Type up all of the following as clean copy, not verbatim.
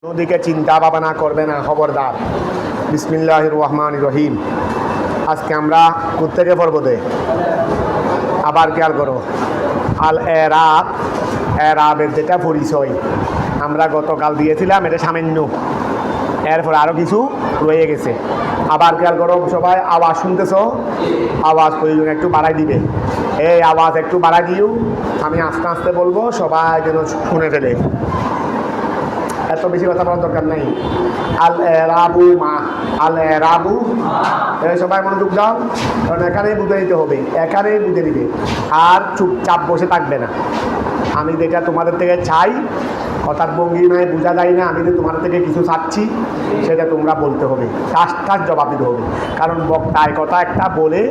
নদীকে চিন্তা ভাবনা করবে না, খবরদার। বিসমিল্লাহির রহমানির রহিম। আজকে আমরা কোত্থেকে পড়বো দে আবার খেয়াল করো। আল এরাব, এরাবের যেটা পরিচয় আমরা গতকাল দিয়েছিলাম, এটা সামান্য, এরপর আরও কিছু রয়ে গেছে। আবার খেয়াল করো সবাই, আওয়াজ শুনতেছ? আওয়াজ প্রয়োজন একটু বাড়াই দিবে। এই আওয়াজ একটু বাড়াই দিও, আমি আস্তে আস্তে বলবো, সবাই যেন শুনে ফেলে। এত বেশি কথা বলার দরকার নেই। আল এরাবু মা, আল এরাবু, সবাই মনোযোগ দাও, কারণ এখানেই বুঝে নিতে হবে, এখানেই বুঝে নিবে, আর চুপচাপ বসে থাকবে না। আমি যেটা তোমাদের থেকে চাই, কথার ভঙ্গিমায় বোঝা যায় না, আমি যে তোমাদের থেকে কিছু চাচ্ছি সেটা তোমরা বলতে হবে, টাস জবাব দিতে হবে। কারণ বক্তায় কথা একটা বলে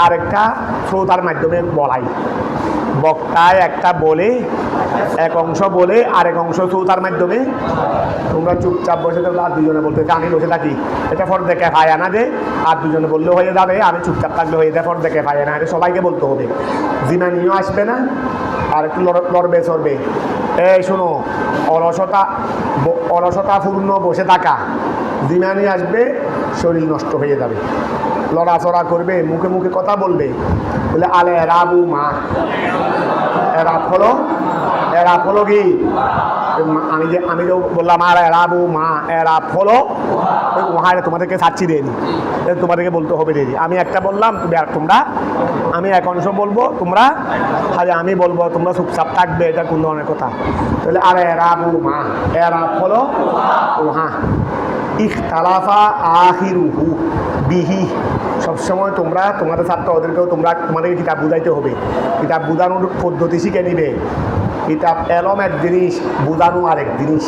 আর একটা শ্রোতার মাধ্যমে বলাই। বক্তায় একটা বলে, এক অংশ বলে আরেক অংশ শ্রোতার মাধ্যমে। তোমরা চুপচাপ বসে থাকলে আর দুজনে বলতে আমি বসে থাকি, এটা ফর দেখে পায় না যে, আর দুজনে বললেও হয়ে যাবে, আমি চুপচাপ থাকলে হয়ে যায়, ফর দেখে পায় না, এটা সবাইকে বলতে হবে। জিমানিও আসবে না, আর একটু লড়বে চড়বে। এই শোনো, অলসতাপূর্ণ বসে থাকা, জিমানি আসবে, শরীর নষ্ট হয়ে যাবে, লড়াচড়া করবে, মুখে মুখে কথা বলবে। বলে আলে এরাবু মা, এরাব হলো কি? আমি যে বললাম আর এরাবু মা, এরাব হলো ওহা, তোমাদেরকে সাচ্ছি দেয়নি, তোমাদেরকে বলতে হবে দেরি। আমি একটা বললাম, তোমরা, আমি এক অংশ বলবো, তোমরা আমি বলবো, তোমরা চুপচাপ থাকবে, এটা কোন ধরনের কথা? তাহলে আর এরাবু মা, এরাব হলো ওহা। ইখতালাফা আখিরুহু বিহি। সবসময় তোমরা তোমাদের ছাত্র ওদেরকেও তোমাদেরকে কিতাব বুঝাইতে হবে। কিতাব বুঝানোর পদ্ধতি শিখে নিবে। কিতাব এলম এক জিনিস, বুঝানো আরেক জিনিস।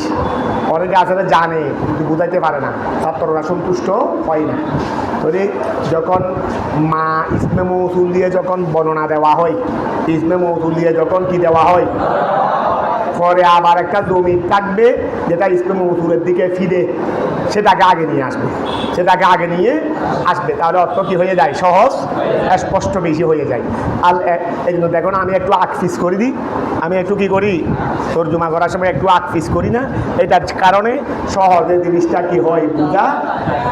অনেকে আসলে জানে কিন্তু বুঝাইতে পারে না, ছাত্ররা সন্তুষ্ট হয় না। তবে যখন মা ইসমে মৌসুল দিয়ে যখন বর্ণনা দেওয়া হয়, ইসমে মৌসুল দিয়ে যখন কি দেওয়া হয়, পরে আবার একটা জমির থাকবে যেটা ইসমে মৌসুলের দিকে ফিরে, সেটাকে আগে নিয়ে আসবে, তাহলে অর্থ কি হয়ে যায়? সহজ, স্পষ্ট বেশি হয়ে যায়। এই জন্য দেখো না, আমি একটু আকফিস করে দিই, আমি একটু কি করি, তর্জমা করার সময় একটু আকফিস করি না, এটার কারণে সহজে জিনিসটা কি হয় বুঝা।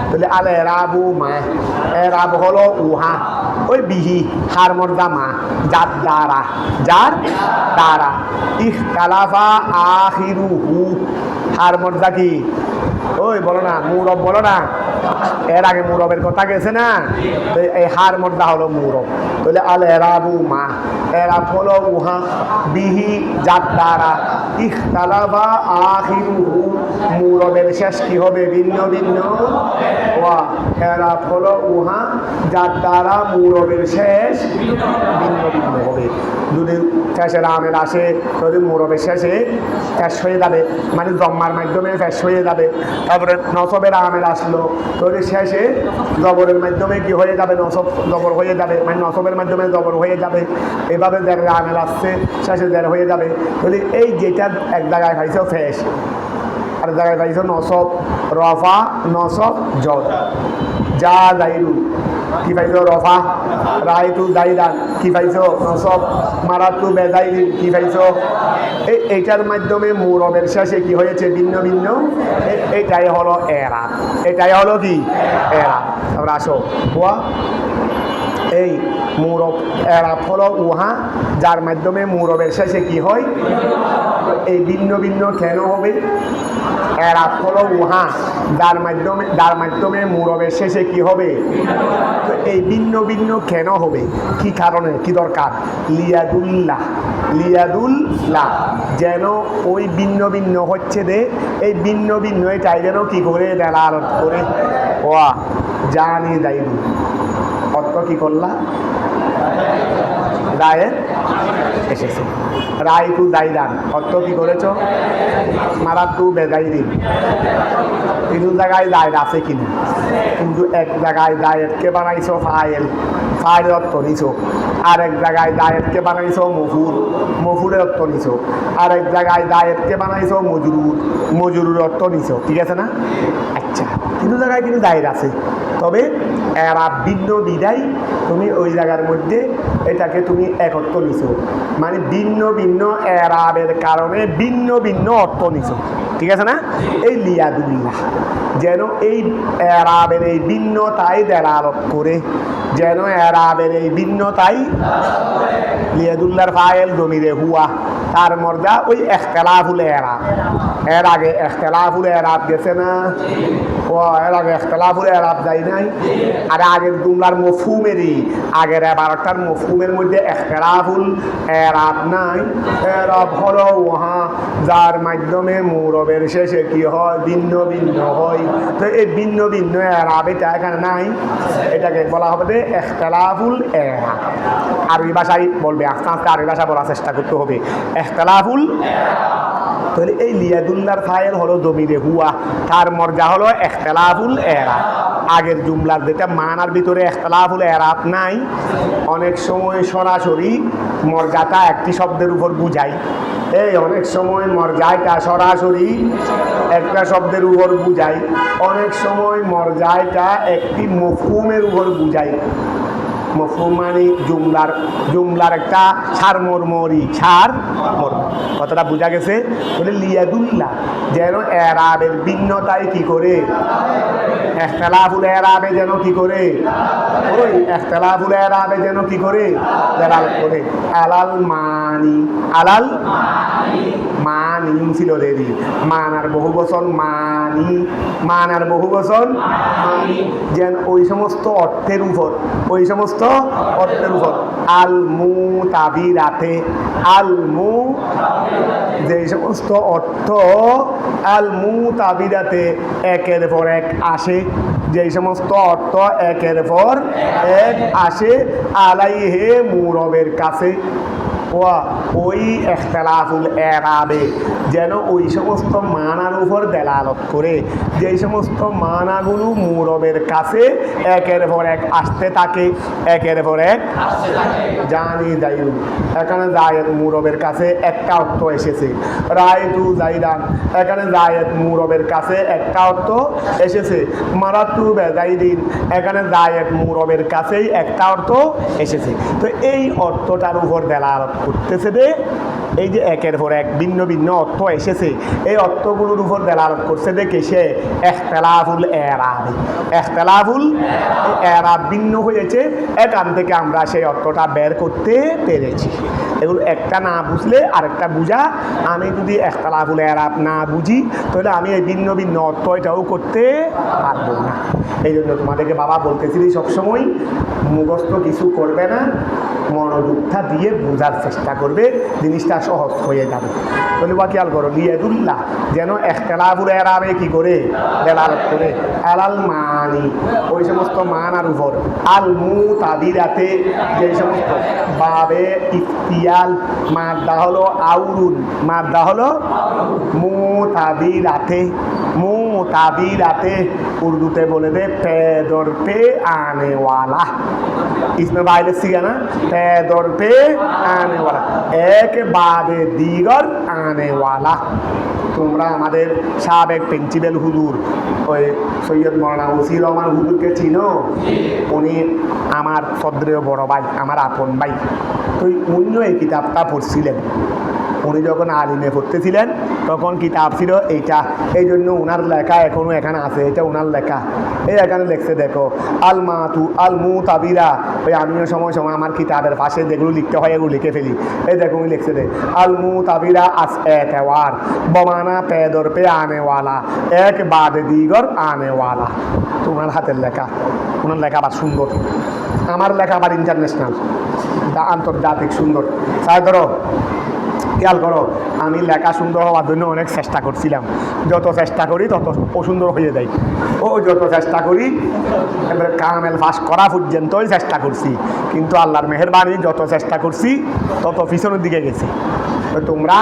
তাহলে আল এরাবু মা, এরাব হলো উহা, ওই বিহি হার মর্দা মা, যার দ্বারা ইখতালাফা আখিরুহু, হার মর্দা কি? ওই বলো না, মুরব বলো না, এর আগে মুরবের কথা গেছে না, এই হার মর্দা হলো মুরব। তাহলে আল এরাবু মা, এরাব হলো উহা, বিহি যার দ্বারা, ইখতালাফা আখিরুহু, মুরবের শেষ কি হবে? ভিন্ন ভিন্ন। ওয়া এরাব হলো উহা, যার দ্বারা মুরবের শেষ ভিন্ন ভিন্ন হবে। যদি শেষের আমের আসে, যদি মুরবের শেষে শেষ হয়ে যাবে, মানে জম্মার মাধ্যমে শেষ হয়ে যাবে। তারপরে নসবের আমের আসলো, যদি শেষে জবরের মাধ্যমে কি হয়ে যাবে? নসব জবর হয়ে যাবে, মানে নসবের মাধ্যমে জবর হয়ে যাবে। এভাবে জেরের আমের আসছে, শেষে জের হয়ে যাবে। যদি এই যেটা এক জায়গায় পাইছো শেষ, আর জায়গায় পাইছো নসব, রফা নসব জর। যা জাইরু কি পাইছো? রফা। রাইতু জাইরান কি পাইছো? নসব। মারাতু বেজাইরিন কি পাইছো? এইটার মাধ্যমে মুরবের শেষে কি হয়েছে? ভিন্ন ভিন্ন। এটাই হলো এরাব, এটাই হলো কি? এরাব। আমরা আসো ওয়া, এই মুরব এরাব হলো উহা, যার মাধ্যমে মুরবের শেষে কি হয়? এই ভিন্ন ভিন্ন কেন হবে? এরাব হলো উহা, যার মাধ্যমে মুরবের শেষে কি হবে? তো এই ভিন্ন ভিন্ন কেন হবে? কি কারণে, কি দরকার? লিয়াদুল্লাহ, যেন ওই ভিন্ন ভিন্ন হচ্ছে দে, এই ভিন্ন ভিন্ন এটাই যেন কি করে দেলালত করে। ওয়া জানি দাইরু, অর্থ কি করলা? রায়ে এসেছে। রাইতু দাইরান, অর্থ কি করেছ? মারাতু বেজাইরিন। তিন জায়গায় দায়ের আছে কিনা, কিন্তু এক জায়গায় দায়েরকে বানাইছো ফাইল, ফাইলের অর্থ নিছো। আরেক জায়গায় দায়েরকে বানাইছো মফুল, মফুলের অর্থ নিছো। আরেক জায়গায় দায়েরকে বানাইছো মজরুর, মজরুর অর্থ নিছো। ঠিক আছে না? আচ্ছা, কিন্তু জায়গায় কিন্তু দায়ের আছে, তবে এরাব ভিন্ন বিদায় তুমি ওই জায়গার মধ্যে এটাকে তুমি একত্র নিছো, মানে ভিন্ন ভিন্ন এরাবের কারণে ভিন্ন ভিন্ন অর্থ নিছো। ঠিক আছে না? এই লিয়াদুল্লাহ যেন এই এরাবের এই ভিন্নতাই দেলালত করে, যেন এরাবের এই ভিন্নতাই লিয়াদুল্লাহর ফাইল জমিরে হুয়া তার মর্দা ওই ইখতিলাফুল এরাব। এর আগে ইখতিলাফুল এরাব গেছে না? ও এর আগে ইখতিলাফুল এরাব যাই নাই? আর আগের জুমলার মফহুমেরই আগের এবারটার মফহুমের মধ্যে ইখতিলাফুল এরাব নাই। এরাব হলো ওহা যার মাধ্যমে মুরবের শেষে কি হয়? ভিন্ন ভিন্ন হয়। তো এই ভিন্ন ভিন্ন এরাব এটা এখানে নাই, এটাকে বলা হবে যে ইখতিলাফুল এরাব। আরবি ভাষায় বলবে, আস্তে আস্তে আরবি ভাষা বলার চেষ্টা করতে হবে। ইখতিলাফুল, তাহলে এই লিয়াদুল্লাহর ফাইল হলো জমিরে হুয়া, তার মর্যা হলো ইখতিলাফুল এরাব। আগের জুমলার যেটা মানার ভিতরে ইখতিলাফুল এরাব নাই, অনেক সময় সরাসরি মর্যাটা একটি শব্দের উপর বুঝাই। এই অনেক সময় মর্যাটা সরাসরি একটা শব্দের উপর বুঝাই, অনেক সময় মর্যাটা একটি মফহুমের উপর বুঝাই। মফহুম মানে জুমলার একটা সারমর্মরি সারমর্ম। কতটা বোঝা গেছে? বলে লিয়াদুল্লাহ যেন এরাবের ভিন্নতায় কি করে? ইখতিলাফুল এরাবে যেন কি করে? ওই ইখতিলাফুল এরাবে যেন কি করে? দেলালত করে। আলাল মানি, আলাল মানি ছিল দেরি, মানার বহু বচন মানি, মানার বহু বচন মানি, যেন ওই সমস্ত অর্থের উপর, ওই সমস্ত অর্থের উপর আল মুতাবিরাতে, আল মু যে সমস্ত অর্থ আল মুতাবিরাতে একের পর এক আসে, যে সমস্ত অর্থ একের পর এক আসে আলাইহে মুরবের কাছে, ওই ইখতিলাফুল এরাবে যেন ওই সমস্ত মানার উপর দেলালত করে, যে সমস্ত মানাগুলো মুরবের কাছে একের পর এক আসতে থাকে, একের পর এক জানি যাইরু। এখানে জায়েদ মুরবের কাছে একটা অর্থ এসেছে, রায়তু জাইদান, এখানে জায়েদ মুরবের কাছে একটা অর্থ এসেছে, মারাতু বেজাইদিন, এখানে জায়েদ মুরবের কাছেই একটা অর্থ এসেছে। তো এই অর্থটার উপর দেলালত করতেছে দে, এই যে একের পর এক ভিন্ন ভিন্ন অর্থ এসেছে, এই অর্থগুলোর উপর দেলালত করছে দে কিসে? ইখতিলাফুল এরাব। ইখতিলাফুল এরাব ভিন্ন হয়েছে, এখান থেকে আমরা সেই অর্থটা বের করতে পেরেছি। এগুলো একটা না বুঝলে আরেকটা বুঝা, আমি যদি ইখতিলাফুল এরাব না বুঝি তাহলে আমি এই ভিন্ন ভিন্ন অর্থ এটাও করতে পারবো না। এই জন্য তোমাদেরকে বাবা বলতেছিলি সবসময় মুখস্থ কিছু করবে না, মনোযোগটা দিয়ে বোঝার চেষ্টা করবে, জিনিসটা সহজ হয়ে যাবে। তাহলে বা খেয়াল করো, লিয়াদুল্লাহ যেন ইখতিলাফুল এরাবে কি করে? দেলালত করে। আলাল মানি ওই সমস্ত মানার উপর, আল মুতাবিরাতে যে সমস্ত বাবে ইফতিয়াল মাদ্দা হলো আউরুন, মাদ্দা হলো মুতাবিরাতে, মুতাবিরাতে উর্দুতে বলে দে পেদর পে আনেওয়ালা, इसमें वायरस सीखा ना, पैदर पे आने वाला, एक बाद दीगर आने वाला। তোমরা আমাদের সাবেক প্রিন্সিপাল হুজুর ওই সৈয়দ মৌলানা ওসি রহমান হুজুরকে চিনো? উনি আমার সদ্রেয় বড় ভাই, আমার আপন ভাই। তো উনিও এই কিতাবটা পড়ছিলেন। উনি যখন আলিমে পড়তেছিলেন তখন কিতাব ছিল এইটা, এই জন্য ওনার লেখা এখনও এখানে আছে, এটা ওনার লেখা। এই এখানে লেখছে দেখো, আল মাতু আল মুতাবিরা। ওই আমিও সময় সময় আমার কিতাবের পাশে যেগুলো লিখতে হয় এগুলো লিখে ফেলি। এই দেখো উনি লিখছে দে আল মুতাবিরা আস এতওয়ার বমানা পেদর পে আনেওয়ালা, এক বাদ দিগর আনেওয়ালা। তো ওনার হাতের লেখা, ওনার লেখা আবার সুন্দর, আমার লেখা আবার ইন্টারন্যাশনাল, আন্তর্জাতিক সুন্দর। তাই ধরো খেয়াল করো, আমি লেখা সুন্দর হওয়ার জন্য অনেক চেষ্টা করছিলাম, যত চেষ্টা করি তত অসুন্দর হয়ে যায়। ও যত চেষ্টা করি এবারে কামেল পাস করা পর্যন্তই চেষ্টা করছি, কিন্তু আল্লাহর মেহেরবানি যত চেষ্টা করছি তত পিছনের দিকে গেছি। তো তোমরা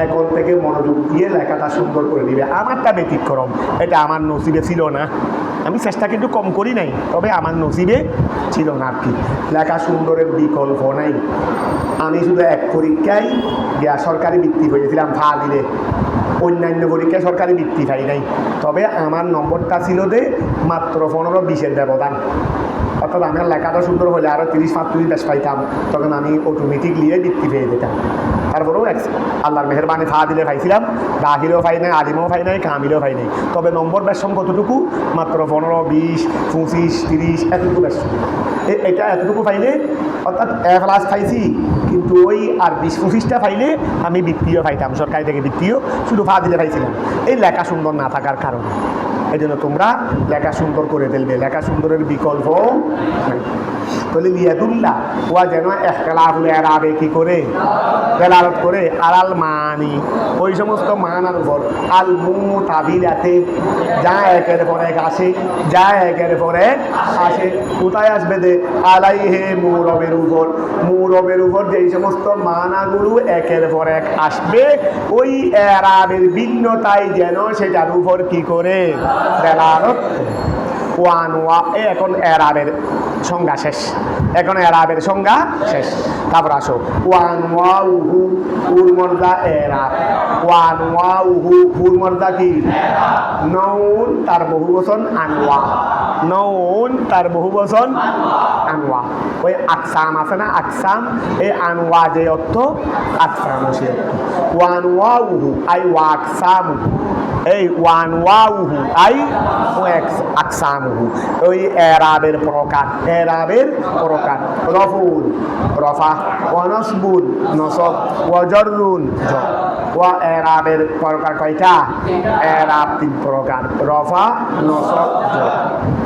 এখন থেকে মনোযোগ দিয়ে লেখাটা সুন্দর করে দিবে। আমারটা ব্যতিক্রম, এটা আমার নসিবে ছিল না, আমি চেষ্টা কিন্তু কম করি নাই, তবে আমার নসিবে ছিল না আর কি। লেখা সুন্দরের বিকল্প নাই। আমি শুধু এক পরীক্ষায় সরকারি বৃত্তি হয়েছিলাম ফালিলে, অন্যান্য পরীক্ষায় সরকারি বৃত্তি পাই নাই, তবে আমার নম্বরটা ছিল যে মাত্র 15-20 ব্যবধান। অর্থাৎ আমার লেখাটা সুন্দর হলে আরও 30-35 বেশ পাইতাম, তখন আমি অটোমেটিকলি বৃত্তি পেয়ে যেতাম। তারপরেও আল্লাহর মেহরবানি ফা দিলে পাইছিলাম, দাখিলেও পাই নাই, আলিমও পাই নাই, কামিলেও পাই নাই। তবে নম্বর বেশম কতটুকু? মাত্র 15, 20, 25, 30 এতটুকু বেশম। এটা এতটুকু পাইলে অর্থাৎ A+ পাইছি, কিন্তু ওই আর 20-25টা পাইলে আমি বৃত্তিও পাইতাম, সরকারি থেকে বৃত্তিও, শুধু ফা দিলে পাইছিলাম। এই লেখা সুন্দর না থাকার কারণে। এই জন্য তোমরা লেখা সুন্দর করে ফেলবে, লেখা সুন্দরের বিকল্প নাই। তাহলে লিয়াদুল্লাহ ওয়া যেন ইখতিলাফুল ইরাবে কি করে দেলালত করে আলাল মানি, ওই সমস্ত মানার উপর, আল মুতাবিলাতে যা একের পর এক আসে, যা একের পর এক আসে। কোথায় আসবে? দে আলাইহে মুরবের উপর, মুরবের উপর যেই সমস্ত মানাগুলো একের পর এক আসবে, ওই এরাবের ভিন্নতাই যেন সেটার উপর কি করে দেলালত। ওয়ানওয়া এখন এরাবের সংজ্ঞা শেষ, এখন এরাবের সংজ্ঞা শেষ। তারপর আসো ওয়ানওয়াউহু, উরমর্দা এরাব। ওয়ানওয়াউহু, উরমর্দা কি? নউন তার বহুবচন আনওয়া, নউন তার বহুবচন আনওয়া। ওই আকসাম আছে না, আকসাম, এই আনওয়া যে অর্থ, আকসাম সে অর্থ। ওয়ানওয়াউহু আই ওয়াকসামুহু, এই ওয়ানওয়াউহু আই আকসামুহু, ওই এরাবের প্রকার, এরাবের প্রকার। রফুল রফা, ওয়া নসবুন নসব, ওয়া জররুন জর। ওয়া এরাবের প্রকার কয়টা? এরাব 3 প্রকার, রফা, নসব, জর।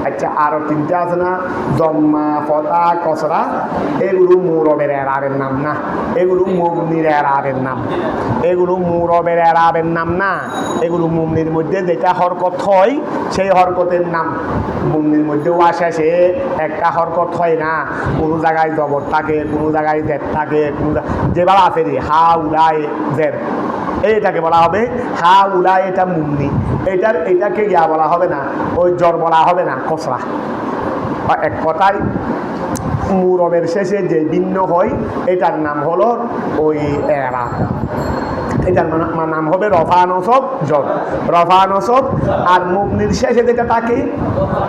আচ্ছা, আরো 3টা আছে না, জম্মা, ফতা, কসরা। এগুলো মুরবের এরাবের নাম না, এগুলো মুবনির এরাবের নাম, এগুলো মুরবের এরাবের নাম না। এগুলো মুবনির মধ্যে যেটা হরকত হয় সেই হরকতের নাম। মুবনির মধ্যেও আসে সে একটা হরকত হয় না, কোনো জায়গায় জবর থাকে, কোনো জায়গায় জেদ থাকে, যেভাবে আছে রে হা উলাই জেদ, এইটাকে বলা হবে হা উলাই, এটা মুবনি। এটাকে ইয়া বলা হবে না, ওই জ্বর বলা হবে না, কসরা। এক কথায় মুরবের শেষে যে ভিন্ন হয় এটার নাম হলো ওই এরাব। এটার নাম হবে রফা নসব জর, রফা নসব। আর মুবনির শেষে যেটা থাকে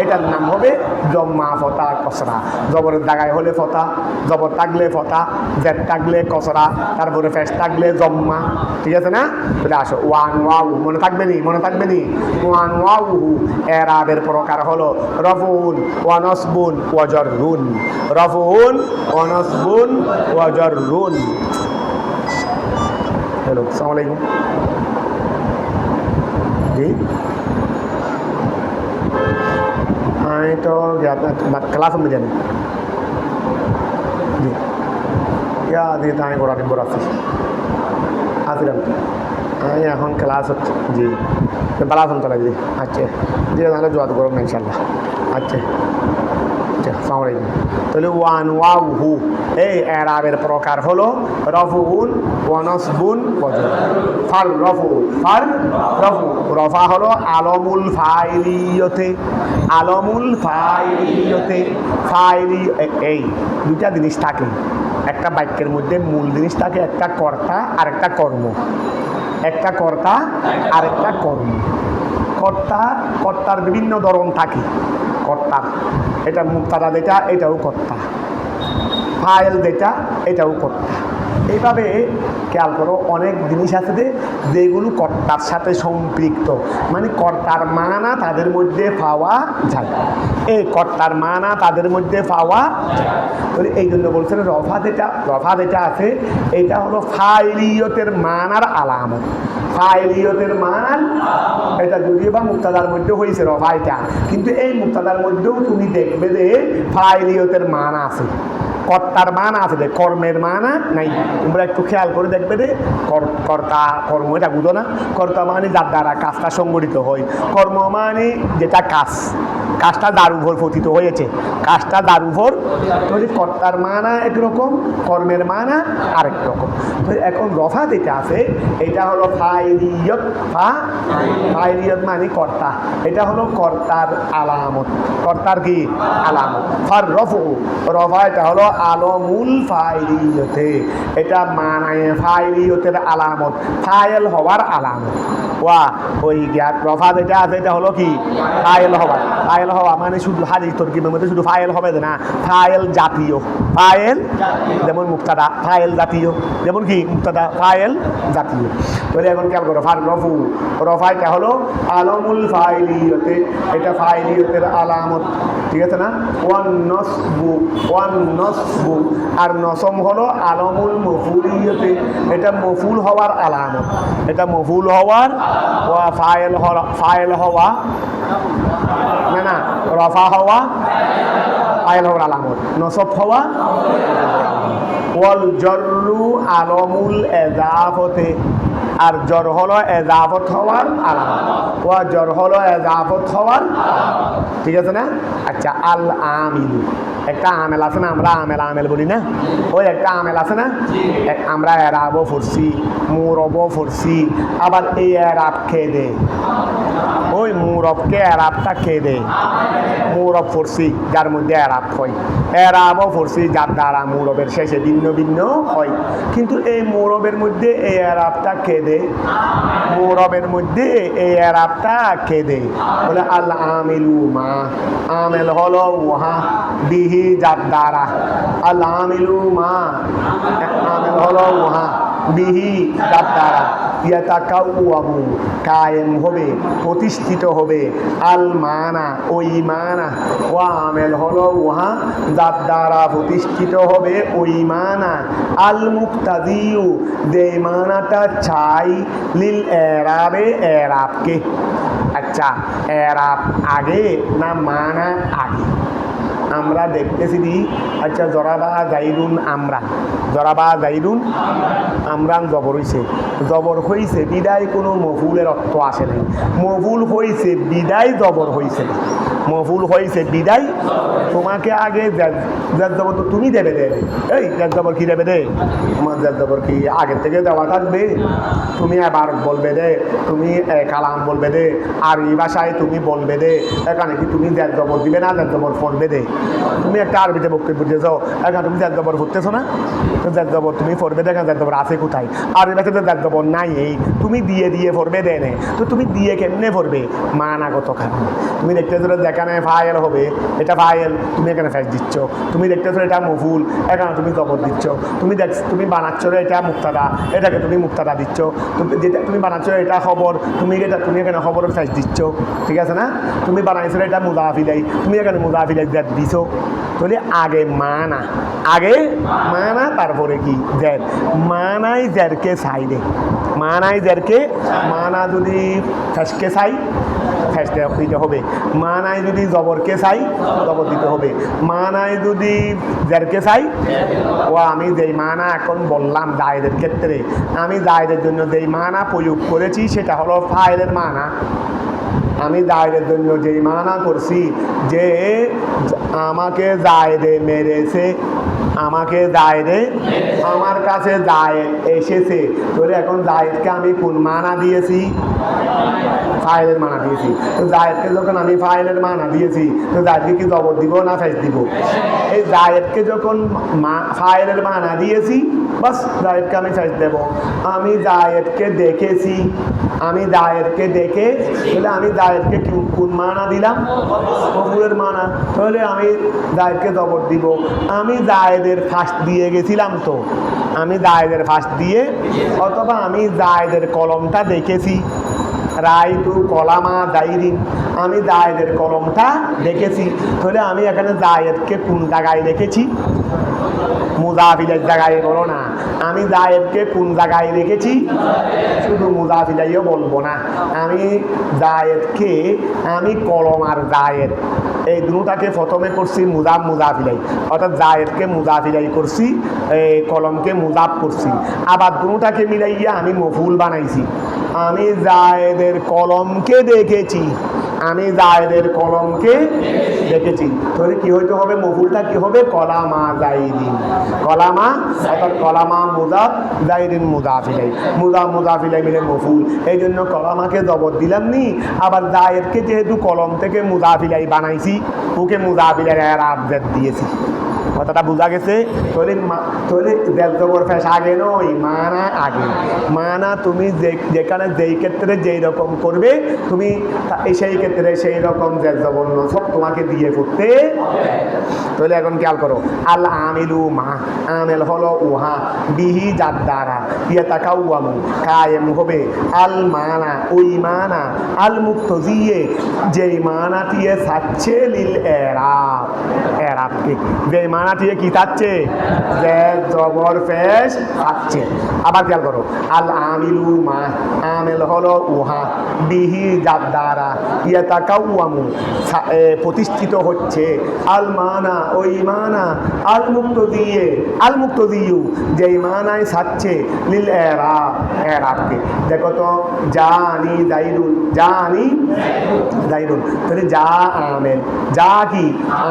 এটার নাম হবে জম্মা, ফতা, কসরা। জবরের জায়গায় হলে ফতা, জবর থাকলে ফতা, জেদ থাকলে কসরা, তারপরে ফেস থাকলে জম্মা। ঠিক আছে না? তাহলে আসো ওয়ান ওয়াউ, মনে থাকবে নি, মনে থাকবে নি। ওয়ান ওয়াউহু এরাবের প্রকার হলো রফুন ওয়া নসবুন ওয়া জররুন, রফুন ওয়া নসবুন ওয়া জররুন। हेलो अस्सलाम वालेकुम जी। हाँ तो क्या क्लास में जाने जी क्या দিয়ে তাই গোড়াটি বরাছি আসলাম আমি এখন ক্লাস হচ্ছে জি, বালাসন চলে জি। আচ্ছা জি, তাহলে জোয়াদ করব ইনশাআল্লাহ। আচ্ছা আসসালামু আলাইকুম। তাহলে ওয়ানওয়াউহু এই এরাবের প্রকার হলো রফুন ওয়া নসবুন ওয়া জর। ফার রফু, ফার রফু, রফা হলো আলমুল ফাইলিয়তে, আলমুল ফাইলিয়তে। ফাইলি এই দুইটা জিনিস থাকে একটা বাক্যের মধ্যে, মূল জিনিস থাকে একটা কর্তা আর একটা কর্ম, একটা কর্তা আর একটা কর্ম। কর্তার বিভিন্ন ধরন থাকে। কর্তার এটা মুক্তাদা যেটা, এটাও কর্তা। ফাইল যেটা, এটাও কর্তা। এইভাবে খেয়াল করো, অনেক জিনিস আছে যেগুলো কর্তার সাথে সম্পৃক্ত, মানে কর্তার মানা তাদের মধ্যে পাওয়া যায়। এই কর্তার মানা তাদের মধ্যে পাওয়া যায়। এই জন্য বলছেন রফা যেটা আছে এটা হলো ফাইলিয়তের মানার আলামত। ফাইলিয়তের মান এটা যদিও বা মুক্তাদার মধ্যে হয়েছে রফা এটা, কিন্তু এই মুক্তাদার মধ্যেও তুমি দেখবে যে ফাইলিয়তের মান আছে, কর্তার মান আছে, কর্মের মান নাই। তোমরা একটু খেয়াল করে দেখবে যে কর্তা কর্ম এটা বুঝো না। কর্তা মানে যার দ্বারা কাজটা সংগঠিত হয়, কর্ম মানে যেটা কাজটা যার উপর পতিত হয়েছে, কাজটা যার উপর। তাহলে কর্তার মানা একরকম, কর্মের মানা আরেক রকম। তো এখন রফা যেটা আছে এটা হলো ফাইলিয়ত। ফাইলিয়ত মানে কর্তা, এটা হলো কর্তার আলামত। কর্তার কি আলামত? ফার রফু, রফা এটা হলো আলমুল ফাইলিয়তে, এটা মানায় ফাইলিয়তের আলামত, ফাইল হওয়ার আলামত। ওয়া ওই রফা যেটা আছে এটা হলো কি ফাইল হওয়া। ফাইল হওয়া মানে শুধু হাদিস তরকিবের মধ্যে শুধু ফাইল হবে না, ফাইল জাতীয়। ফাইল যেমন মুক্তাদা, ফাইল জাতীয় যেমন কি মুক্তাদা, ফাইল জাতীয়। তাহলে এখন কেমন করো ফার রফু, রফাইটা হলো আলমুল ফাইলিয়তে, এটা ফাইলিয়তের আলামত, ঠিক আছে না। ওয়ান নসবু, ওয়ান নসবু, আর নসম হলো আলমুল মফুলিয়তে, এটা মফুল হওয়ার আলামত, এটা মফুল হওয়ার। ওয়া ফাইল হওয়া, ফাইল হওয়া না না, রফা হওয়া ফাইল হওয়ার আলামত, নসব হওয়া। ওয়াল জররু আলমুল এজাফতে, আর জ্বর হলো এজাফত হওয়ার আলামত। ওয়া জ্বর হলো এজাফত হওয়ার, ঠিক আছে না। আচ্ছা, আল আমিলু, একটা আমেল আছে না, আমরা আমেল আমেল বলি না, ওই একটা আমেল আছে না, আমরা এরাবও পড়ছি, মুরবও পড়ছি, আবার এই এরাব খেয়ে দে, ওই মুরবকে এরাবটা খেয়ে দে। মুরব পড়ছি যার মধ্যে এরাব হয়, এরাবও পড়ছি যার দ্বারা মুরবের শেষে ভিন্ন ভিন্ন হয়, কিন্তু এই মুরবের মধ্যে এই এরাবটা খেয়ে দে, মুরবের মধ্যে এই এরাবটা খেয়ে দে। বলে আল আমিলু মা, আমেল হলো ওহা বিহি যার দ্বারা, আল আমিলু মা আমেল হলো ওহা বিহি যার দ্বারা, ইয়াতাকাওয়াবু কায়েম হবে, প্রতিষ্ঠিত হবে, আল মানা ওই মানা, ওয়া আমেল হলো ওহা যার দ্বারা প্রতিষ্ঠিত হবে ওই মানা, আল মুক্তাদিউ যে মানাটা চাই, লিল এরাবে এরাবকে। আচ্ছা, এরাব আগে না মানা আগে? আমরা দেখতেছি দি, আচ্ছা জরাবা জাইদুন, আমরা জরাবা জাইদুন, আমরা জবর হইছে, জবর হইছে বিদায় কোনো মফুলের অর্থ আসে নাই, মফুল হইছে বিদায় জবর হইছে, মফুল হইছে বিদায়। তোমাকে আগে জেদ জবর তো তুমি দেবে, দেবে এই জেদ জবর কি দেবে দে, তোমার জেদ জবর কি আগের থেকে দেওয়া থাকবে? তুমি এবার বলবে দে, তুমি কালাম বলবে দে, আর এই ভাষায় তুমি বলবে দে, এখানে কি তুমি জেদ জবর দিবে না জেদ জবর পড়বে দে? তুমি একটা আরবিতে বক্তব্য দিয়েছ, এখন তুমি জেদ জবর পড়তেছো না, তো জেদ জবর তুমি পড়বে দে, জেদ জবর আছে কোথায়? আরবি ভাষাতে জেদ জবর নাই, এই তুমি দিয়ে দিয়ে পড়বে দে নে, তো তুমি দিয়ে কেমনে পড়বে? মানাগত কারণে। তুমি দেখতেছো যেখানে ফাইল হবে এটা ফাইল, তুমি এখানে ফেস দিচ্ছ, তুমি দেখতেছো এটা মফুল, এখানে তুমি জবর দিচ্ছ, তুমি তুমি বানাচ্ছ এটা মুক্তাদা, এটাকে তুমি মুক্তাদা দিচ্ছ, যেটা তুমি বানাচ্ছ এটা খবর, তুমি এখানে খবরের ফেস দিচ্ছ, ঠিক আছে না। তুমি বানাইছো এটা মুজাফিলাই, তুমি এখানে মুজাফিলাই জেদ দিছো। তাহলে আগে মানা, আগে মানা, তারপরে কি জেদ। মানাই জেরকে চাই দে, মানাই জেরকে, মানা যদি ফেসকে চাই ফেস দিতে হবে, মানাই যদি জবরকে চাই জবর দিতে হবে, মানাই যদি জেরকে চাই। ও আমি যেই মানা এখন বললাম জায়েদের ক্ষেত্রে, আমি জায়েদের জন্য যেই মানা প্রয়োগ করেছি সেটা হলো ফাইলের মানা। আমি জায়েদের জন্য যেই মানা করছি যে আমাকে জায়েদে মেরেছে, আমাকে জায়েদে, আমার কাছে জায়েদ এসেছে, তাহলে এখন জায়েদকে আমি কোন মানা দিয়েছি? ফাইলের মানা দিয়েছি। তো জায়েদকে যখন আমি ফাইলের মানা দিয়েছি, তো জায়েদকে কি জবর দিব না ফেস দিব? এই জায়েদকে যখন ফাইলের মানা দিয়েছি, বাস জায়েদকে আমি ফেস দেব। আমি জায়েদকে দেখেছি, আমি জায়েদকে দেখে, তাহলে আমি জায়েদকে কোন মানা দিলাম? মফুলের মানা, তাহলে আমি জায়েদকে জবর দিব। আমি জায়েদের ফাঁস দিয়ে গেছিলাম, তো আমি জায়েদের ফাঁস দিয়ে, অথবা আমি জায়েদের কলমটা দেখেছি, রাইতু কলামা দাইরিন, আমি জায়েদের কলমটা দেখেছি, তাহলে আমি এখানে জায়েদকে কোন জায়গায় রেখেছি? মুজাফিলের জায়গায় বলো না, আমি জায়েদকে কোন জায়গায় রেখেছি? শুধু মুজাফিলাইও বলবো না, আমি জায়েদকে, আমি কলম আর জায়েদ এই দুটাকে প্রথমে করছি মুজাফিলাই, অর্থাৎ জায়েদকে মুজাফিলাই করছি, এই কলমকে মুজাফ করছি, আবার দুটাকে মিলাইয়া আমি মফুল বানাইছি। আমি জায়েদের কলমকে দেখেছি, আমি জায়েদের কলমকে দেখেছি, তাহলে কি হইতে হবে? মফুলটা কি হবে? কলামা জাইদিন, কলামা, অর্থাৎ কলামা মুজাফ, জাইদিন মুজাফিলাই, মুজাফিলাই মিলে মফুল। এই জন্য কলামাকে জবর দিলাম নি, আবার জায়েদকে যেহেতু কলম থেকে মুজাফিলাই বানাইছি, ওকে মুজাফিলাই এরাব জেদ দিয়েছি। কথাটা বোঝা গেছে? তাহলে জের জবর ফেস আগে নয়, মানা আগে। মানা তুমি যেখানে যেই ক্ষেত্রে যেই রকম করবে তুমি সেই ক্ষেত্রে সেই রকম জের জবর সব তোমাকে দিয়ে করতে। তাহলে এখন খেয়াল করো, আল আমিলু মা, আমেল হলো উহা, বিহি যার দ্বারা, ইয়াতাকাওয়ামু কায়েম হবে, আল মানা ওই মানা, আল মুক্তজিয়ে যেই মানাটিয়ে থাকছে, লিল এরাব এরাবকে, যেই মানাটিয়ে কি থাকছে, জের জবর ফেস থাকছে। আবার খেয়াল করো, আল আমিলু মা, আমেল হলো উহা, বিহি যার দ্বারা, ইয়াতাকাওয়ামু প্রতিষ্ঠিত হচ্ছে, আল মানা ওই মানা, আল মুক্ত দিয়ে, আল মুক্ত দিয়ু যেই মানায় ছাড়ছে, লিল এরাব এরাবকে। দেখো তো, জানি জাইদুন, জানি জাইদুন, তাহলে যা আমেল, যা কি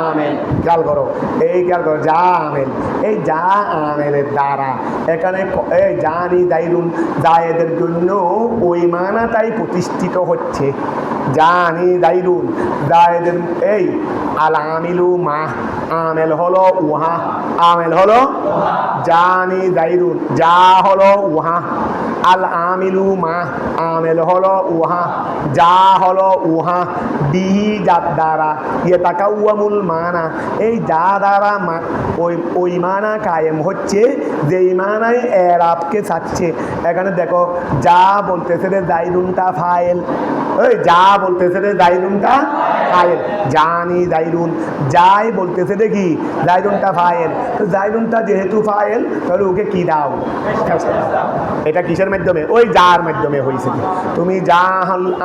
আমেল, খেয়াল করো, এই খেয়াল করো, যা আমেল, এই যা আমেলের দ্বারা এখানে এই জানি জাইদুন জায়েদের জন্য ওই মানাটাই প্রতিষ্ঠিত হচ্ছে। জানি জাইদুন জায়েদের, এই আল আমিলু মা, আমেল হলো উহা, আমেল হলো জানি জাইদুন, যা হলো উহা, আল আমিলু মা, আমেল হলো উহা, যা হলো উহা, বিহি যার দ্বারা, ইয়াতাকাওয়ামুল মানা, এই যা দ্বারা ওই মানা কায়েম হচ্ছে, যেই মানায় এরাবকে ছাড়ছে। এখানে দেখো, যা বলতেছে রে জাইদুনটা ফাইল, ওই যা বলতেছে রে জাইদুনটা ফাইল, জানি জাইদুন, যাই বলতেছে দেখি জাইদুনটা ফাইল, তো জাইদুনটা যেহেতু ফাইল তাহলে ওকে কি দাও, এটা কিসের মাধ্যমে, ওই যার মাধ্যমে হয়েছে। তুমি যা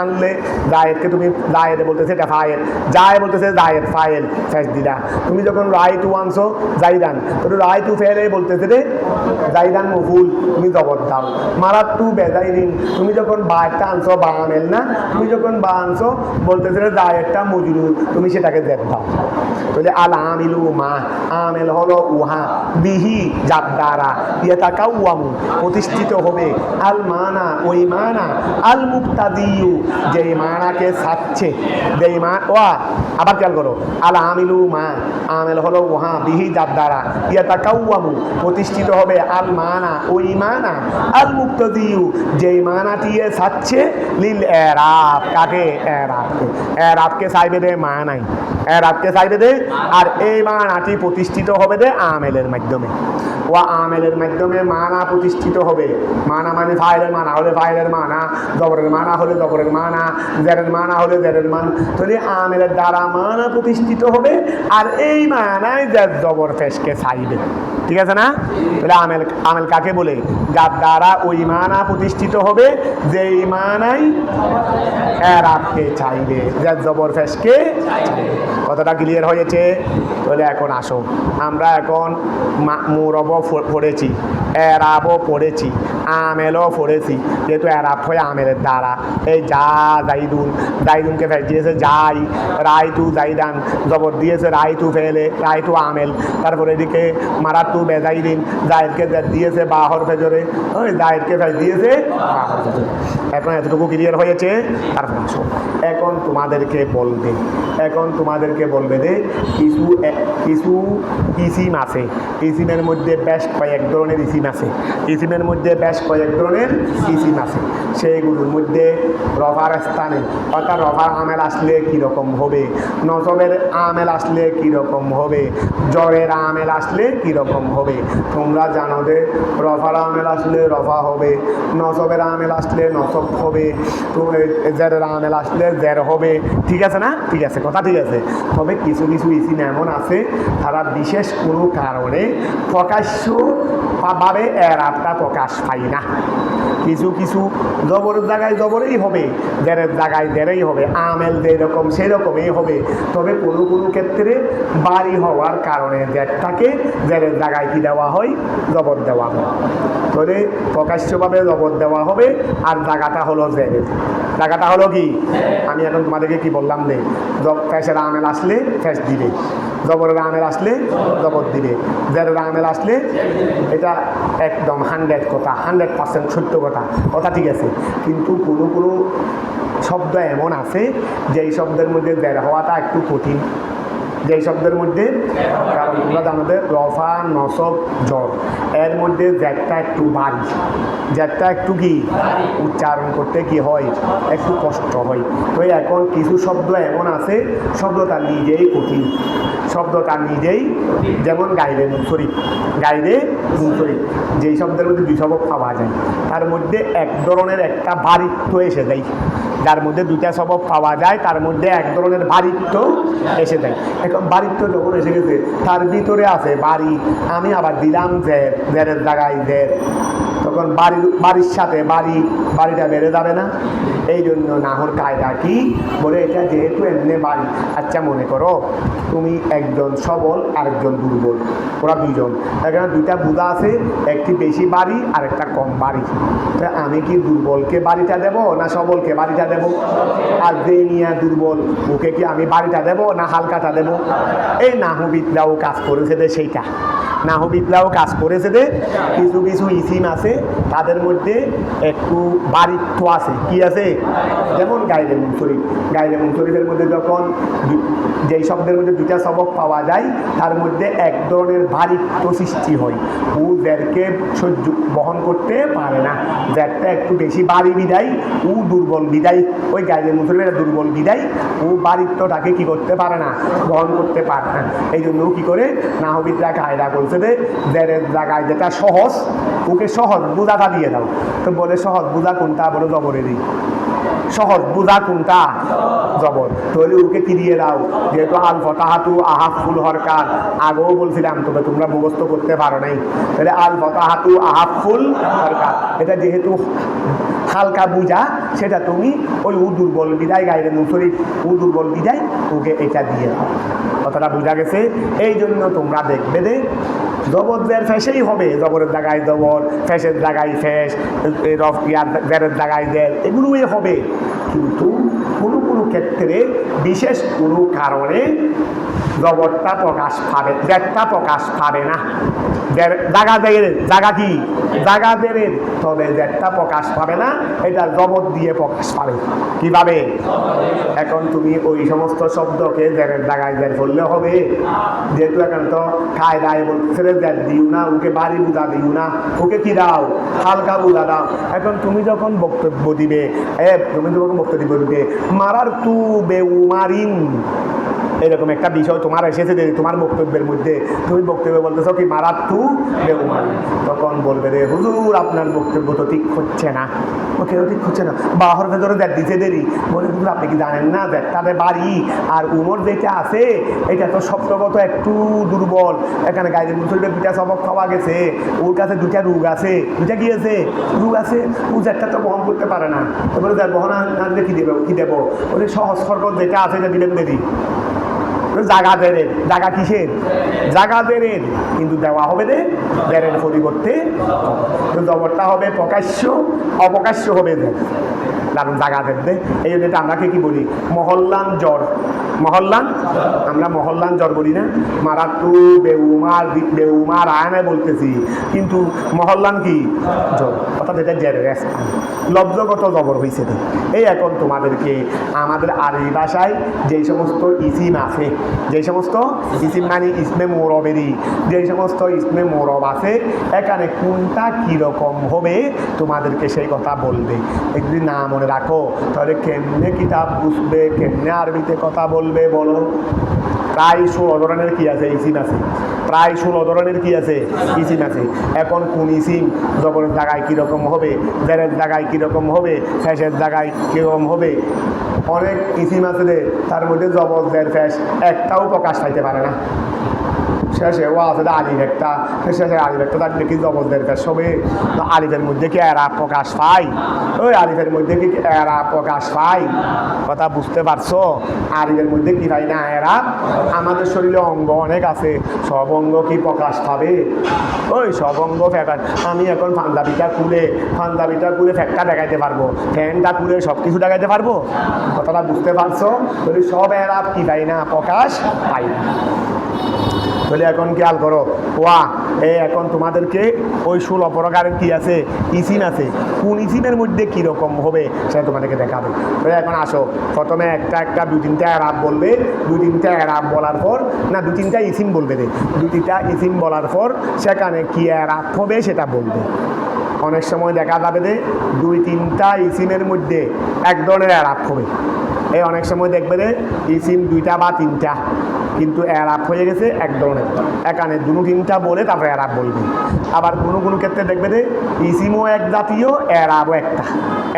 আনলে জায়েদকে, তুমি জায়েদ বলতেছে এটা ফাইল, যাই বলতেছে জায়েদ ফাইল, ফেস দিদা। তুমি যখন রাইটু আনছো জাইদান, তো রাইটু ফেলে বলতেছে রে জাইদান মফুল, তুমি জবর দাও। মারাত টু বেজাইরিন, তুমি যখন বা একটা আনছো বা আমেল না, তুমি যখন বা আনছো বলতেছে রে জায়েদটা মজরুর, তুমি সেটাকে জেদ দাও। তাহলে আল আমিলু মা, আমেল হলো উহা, বিহি যার দ্বারা, ইয়াতাকাওয়ামু প্রতিষ্ঠিত হবে, আল মানা ওই মানা, আল মুক্তাদিয়ু যেই মানাকে ছাড়ছে, যেই মা ওয়া। আবার খেয়াল করো, আল আমিলু মা, আমেল হলো উহা, বিহি যার দ্বারা, ইয়াতাকাওয়ামু প্রতিষ্ঠিত হবে, আল মানা ওই মানা, আল মুক্তাদিয়ু যেই মানাটিয়ে ছাড়ছে, লিল এরাব কাকে, এরাবকে। এরাবকে চাইবে দে মানাই, এরাবকে চাইবে দে, আর এই মানাটি প্রতিষ্ঠিত হবে দে আমেলের মাধ্যমে। ও আমেলের মাধ্যমে মানা প্রতিষ্ঠিত হবে। মানা মানে ফাইলের মানা হলে ফাইলের মানা, জবরের মানা হলে জবরের মানা, জেরের মানা হলে জেরের মান। তাহলে আমেলের দ্বারা মানা প্রতিষ্ঠিত হবে, আর এই মানায় জের জবর ফেসকে চাইবে। ঠিক আছে না? তাহলে আমেল, আমেল কাকে বলে, যার দ্বারা ওই মানা প্রতিষ্ঠিত হবে, যেই মানাই এরাবকে চাইবে, জের জবর ফেসকে চাইবে। কতটা ক্লিয়ার হয়েছে? তাহলে এখন আসো, আমরা এখন মুরবও পড়েছি, এরাবও পড়েছি, আমেলও পড়েছি। যেহেতু এরাব হয় আমেলের দ্বারা, এই যা জাইদুন, জাইদুনকে ফেস দিয়েছে যাই, রাইতু জাইদান জবর দিয়েছে রাইতু ফেলে, রাইতু আমেল। তারপরে এদিকে মারাতু বেজাইদিন, জায়েদকে দিয়েছে বাহর ফেজরে, ওই জায়েদকে ফেস দিয়েছে বাহর ফেজরে। এখন এতটুকু ক্লিয়ার হয়েছে? তারপর আসো, এখন তোমাদেরকে বলবে, এখন তোমাদেরকে বলবে যে কিছু কিছু ইসিম আছে, ইসিমের মধ্যে বেশ কয়েক ধরনের ইসিম আছে, ইসিমের মধ্যে বেশ কয়েক ধরনের ইসিম আছে। সেইগুলোর মধ্যে রফার স্থানে, অর্থাৎ রফার আমেল আসলে কীরকম হবে, নসবের আমেল আসলে কীরকম হবে, জ্বরের আমেল আসলে কীরকম হবে। তোমরা জানো যে রফার আমেল আসলে রফা হবে, নসবের আমেল আসলে নসব হবে, তো জেরের আমেল আসলে জের হবে। ঠিক আছে না? ঠিক আছে, কথা ঠিক আছে। তবে কিছু কিছু ইসিম এমন আছে, তারা বিশেষ কোনো কারণে প্রকাশ্যভাবে এরাবটা প্রকাশ পায় না। কিছু কিছু জবরের জায়গায় জবরেই হবে, জেরের জায়গায় জেরেই হবে, আমেল যেরকম সেরকমই হবে। তবে কোনো কোনো ক্ষেত্রে বাড়ি হওয়ার কারণে জেরটাকে জেরের জায়গায় কি দেওয়া হয়, জবর দেওয়া হয়। তবে প্রকাশ্যভাবে জবর দেওয়া হবে, আর জায়গাটা হলো জেরের, জায়গাটা হলো কি, আমি এখন তোমাদেরকে কি বললাম রে, ফেসের আমেল আসলে ফেস দিবে, জবরের আমেল আসলে জবর দিবে, জেরের আমেল আসলে, এটা একদম 100 কথা, 100% সত্য কথা, কথা ঠিক আছে। কিন্তু কোনো কোনো শব্দ এমন আছে যেই শব্দের মধ্যে জের হওয়াটা একটু কঠিন, যেই শব্দের মধ্যে, কারণ তোমরা জানো যে রফা নসব জর, এর মধ্যে জ্যাকটা একটু ভারী, জ্যাকটা একটু কি উচ্চারণ করতে কি হয়, একটু কষ্ট হয়। তো এখন কিছু শব্দ এমন আছে শব্দটা নিজেই কঠিন, শব্দটা নিজেই, যেমন গাইরে মুনসরিফ, গাইরে মুনসরিফ যেই শব্দের মধ্যে দুই সবক পাওয়া যায়, তার মধ্যে এক ধরনের একটা ভারিত্ব এসে যায়, যার মধ্যে দুইটা সবক পাওয়া যায় তার মধ্যে এক ধরনের ভারিত্ব এসে যায়। এখন ভারিত্ব যখন এসে গেছে তার ভিতরে আছে বাড়ি, আমি আবার দিলাম জের, জেরের জায়গায় জের, তখন বাড়ির সাথে বাড়িটা বেড়ে যাবে না। এই জন্য নাহর কায়দা কি বলে, এটা যেহেতু এমনি বাড়ি, আচ্ছা মনে করো তুমি একজন সবল আরেকজন দুর্বল, ওরা দুইজন, এখানে দুইটা বুধা আছে, একটি বেশি বাড়ি আর একটা কম বাড়ি। তা আমি কি দুর্বলকে বাড়িটা দেব না সবলকে বাড়িটা দেব? আর যে নিয়ে দুর্বল ওকে কি আমি বাড়িটা দেব না হালকাটা দেব? এই নাহবিদরাও কাজ করেছে দে, সেইটা নাহবিদরাও কাজ করেছে দে। কিছু কিছু ইসিম আছে তাদের মধ্যে একটু বাড়িত্ব আছে, কি আছে, যেমন গাইরে মুনসরিফ, গাইরে মুনসরিফের মধ্যে যখন যেই শব্দের মধ্যে দুইটা সবক পাওয়া যায় তার মধ্যে এক ধরনের বাড়িত্ব সৃষ্টি হয়, ও যাদেরকে সহ্য বহন করতে পারে না, যারটা একটু বেশি বাড়ি বিদায় ও দুর্বল বিদায়, ওই গাইরে মুনসরিফের দুর্বল বিদায় ও বাড়িত্বটাকে কি করতে পারে না, বহন করতে পারে না। এই জন্য কি করে নাহবিদরা কায়দা করছে যে জেরের জায়গায় যেটা সহজ ওকে সহজ বোঝাটা দিয়ে দাও। তো বলে সহজ বোঝা কোনটা, বলে জবরেরই সহজ বোঝা কোনটা, জবর, তাহলে ওকে কি দিয়ে দাও, যেহেতু আল ফতাহাতু আহাফুল হরকাত আগেও বলছিলাম, তবে তোমরা মুখস্থ করতে পারো নাই, তাহলে আল ফতাহাতু আহাফুল হরকাত এটা যেহেতু হালকা বুঝা, সেটা তুমি ওই উ দুর্বল বিদায় গাইরে মুনসরিফ উ দুর্বল বিদায় ওকে এটা দিয়ে দাও। কথাটা বোঝা গেছে? এই জন্য তোমরা দেখবে যে জবরের ফেসেই হবে, জবরের জায়গায় জবর, ফেসের জায়গায় ফেস, জেরের জায়গায় জের, এগুলোই হবে। কিন্তু কোনো কোনো ক্ষেত্রে বিশেষ কোনো কারণে জবরটা প্রকাশ পাবে, জেরটা প্রকাশ পাবে না, জায়গা কি জায়গা জেরের, তবে জেরটা প্রকাশ পাবে না, এটা জবর দিয়ে প্রকাশ পাবে। কিভাবে? এখন তুমি ওই সমস্ত শব্দকে জেরের জায়গায় জের করলে হবে, যেহেতু এখন তো কায়দায় বলছে জের দিও না, ওকে বাড়ি বুঝা দিও না, ওকে কি দাও, হালকা বুঝা দাও। এখন তুমি যখন বক্তব্য দিবে, তুমি যখন বক্তব্য দিবে মারার তু বেউমারিন, এরকম একটা বিষয় তোমার এসেছে যে তোমার বক্তব্যের মধ্যে, তুমি বক্তব্য বলতেছো কি মারাত্তু বেউমারি, তখন বলবে রে হুজুর আপনার বক্তব্য তো ঠিক হচ্ছে না, কেউ ঠিক হচ্ছে না, বাহর ভেতরে দেখ দিতে দেরি, বলে হুজুর আপনি কি জানেন না দেখটাতে বাড়ি আর উমর যেটা আছে এটা তো শব্দগত একটু দুর্বল, এখানে গাইরে মুসলিমের দুইটা সবক খাওয়া গেছে, ওর কাছে দুইটা রোগ আছে, দুইটা কি আছে, রোগ আছে, ও একটা তো বহন করতে পারে না, তো বলে দেখ বহন আনলে কি দেবো, কি দেবো, ওই সহজ সরকত যেটা আছে এটা দিলেন দেরি, জাগা দেরের, জাগা কিসের, জাগা দেরের, কিন্তু দেওয়া হবে রে দেরের পরিবর্তে জবরটা হবে প্রকাশ্য, অপ্রকাশ্য হবে দেন, কারণ জাগা দেবে। এই জন্য আমরা কি বলি মহল্লান জ্বর, মহল্লান, আমরা মহল্লান জ্বর বলি না, মারাত্তু বেউমার আয়নায় বলতেছি, কিন্তু মহল্লান কি জ্বর, অর্থাৎ এটা জেরের লব্ধগত জবর হয়েছে। এই এখন তোমাদেরকে আমাদের আরবি ভাষায় যেই সমস্ত ইসিম আছে, যেই সমস্ত ইসিম মানে ইসমে মোরবেরই, যেই সমস্ত ইসমে মোরব আছে, এখানে কোনটা কীরকম হবে তোমাদেরকে সেই কথা বলবে। যদি না মনে রাখো তাহলে কেমনে কিতাব বুঝবে, কেমনে আরবিতে কথা বলবে বলো। প্রায় 16 ধরনের কি আছে ইসিম আছে, প্রায় 16 ধরনের কি আছে ইসিম আছে। এখন কোন ইসিম জবরের জায়গায় কীরকম হবে, জেরের জায়গায় কীরকম হবে, ফ্যাসের জায়গায় কীরকম হবে, অনেক ইসিম আছে রে, তার মধ্যে জবর জের ফ্যাস একটাও প্রকাশ পাইতে পারে না। শেষে ও আছে আলিফ একটা, শেষে আলিফ একটা থাকলে কি জবরদের ফ্যাস হবে, আলিফের মধ্যে কি এরা প্রকাশ পায়, ওই আলিফের মধ্যে কি এরা প্রকাশ পায়, কথা বুঝতে পারছো? আলিফের মধ্যে কি পাই না এরা, আমাদের শরীরে অঙ্গ অনেক আছে, সব অঙ্গ কি প্রকাশ পাবে, ওই সব অঙ্গ ফ্যাকার, আমি এখন পাঞ্জাবিটা খুলে ফ্যাকটা দেখাইতে পারবো, ফ্যানটা খুলে সব কিছু দেখাইতে পারবো, কথাটা বুঝতে পারছো? সব এরা কি পাই না, প্রকাশ পাই না। তাহলে এখন খেয়াল করো, ওয়া এখন তোমাদেরকে ওই 16 প্রকারের কি আছে, ইসিম আছে। কোন ইসিমের মধ্যে কীরকম হবে সেটা তোমাদেরকে দেখাবে। তাহলে এখন আসো, প্রথমে একটা 2-3টা এরাব বলবে, 2-3টা এরাব বলার পর, না 2-3টা ইসিম বলবে রে, 2-3টা ইসিম বলার পর সেখানে কি এরাব হবে সেটা বলবে। অনেক সময় দেখা যাবে যে 2-3টা ইসিমের মধ্যে এক ধরনের এরাব হবে। এই অনেক সময় দেখবে যে ইসিম 2টা বা 3টা, কিন্তু এরাব হয়ে গেছে এক ধরনের। এখানে 2-3টা বলে তারপরে এরাব বলবে। আবার কোনো কোনো ক্ষেত্রে দেখবে যে ইসিমও এক জাতীয়, এরাবও একটা।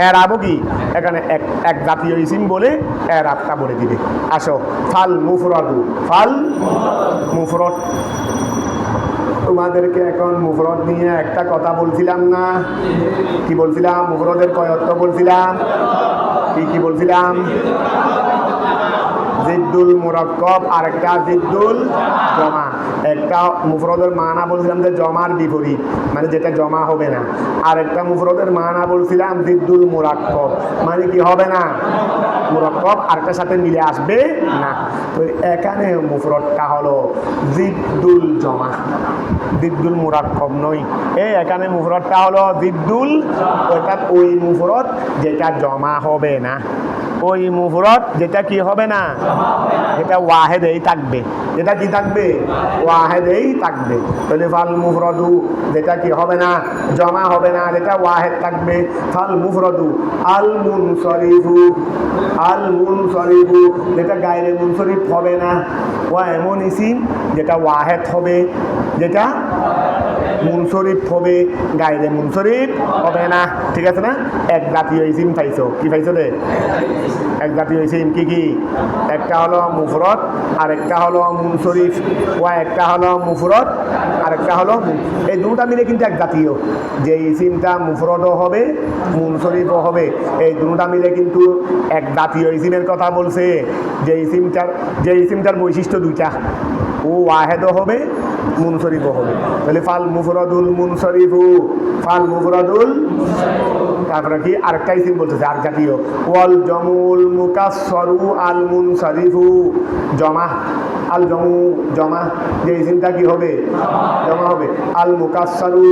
এরাবও কি, এখানে এক জাতীয় ইসিম বলে এরাবটা বলে দিবে। আসো, ফাল মুফরদু, ফাল মুফরদ। তোমাদেরকে এখন মুফরদ নিয়ে একটা কথা বলছিলাম না? কি বলছিলাম? মুফরদের কয় অর্থ বলছিলাম? কি বলছিলাম? জিদ্দুল মুরাক্কাব আর একটা জিদ্দুল জমা। একটা মুফরদের মানা বলছিলাম যে জমার বিপরীত, মানে যেটা জমা হবে না। আর একটা মুফরদের মানা বলছিলাম জিদ্দুল মুরাক্কাব, মানে কি হবে না, মুরাক্কাব আরেকটার সাথে মিলে আসবে না। তো এখানে মুফরদটা হলো জিদ্দুল জমা, জিদ্দুল মুরাক্কাব নয়। এখানে মুফরদটা হলো জিদ্দুল, অর্থাৎ ওই মুফরদ যেটা জমা হবে না, ওই মুফরদ যেটা কি হবে না, এটা ওয়াহেদেই থাকবে। যেটা কি থাকবে, ওয়াহেদেই থাকবে। তাহলে ফাল মুফরদু যেটা কি হবে না, জমা হবে না, যেটা ওয়াহেদ থাকবে। ফাল মুফরদু আল মুনসরিফু, আল মুনসরিফু যেটা গায়রে মুনসরিফ হবে না। ওয়া এমন ইসিম যেটা ওয়াহেদ হবে, যেটা মুনসরিফ হবে, গায়রে মুনসরিফ হবে না। ঠিক আছে না? এক জাতীয় ইসিম পাইছো। কি পাইছো রে? এক জাতীয় ইসিম কি কি? একটা হলো মুফরদ আর একটা হলো মুনসরিফ। ওয়া একটা হলো মুফরদ আর একটা হলো, এই দুটা মিলে কিন্তু এক জাতীয়। যে ইসিমটা মুফরদও হবে মুনসরিফও হবে, এই দুটা মিলে কিন্তু এক জাতীয় ইসিমের কথা বলছে। যে ইসিমটার বৈশিষ্ট্য দুইটা, ও ওয়াহেদও হবে মুনসরিফও হবে। তাহলে ফাল মুফরদুল মুনসরিফু, ফাল মুফরদুল, তারপরে কি আরেকটা ইসিম বলতেছে আর জাতীয়, ওয়াল জমুল মুকাসসরু আল মুনসরিফু, জমা। আল জমু জমা, যে ইসিমটা কি হবে, জমা হবে। আল মুকাসসরু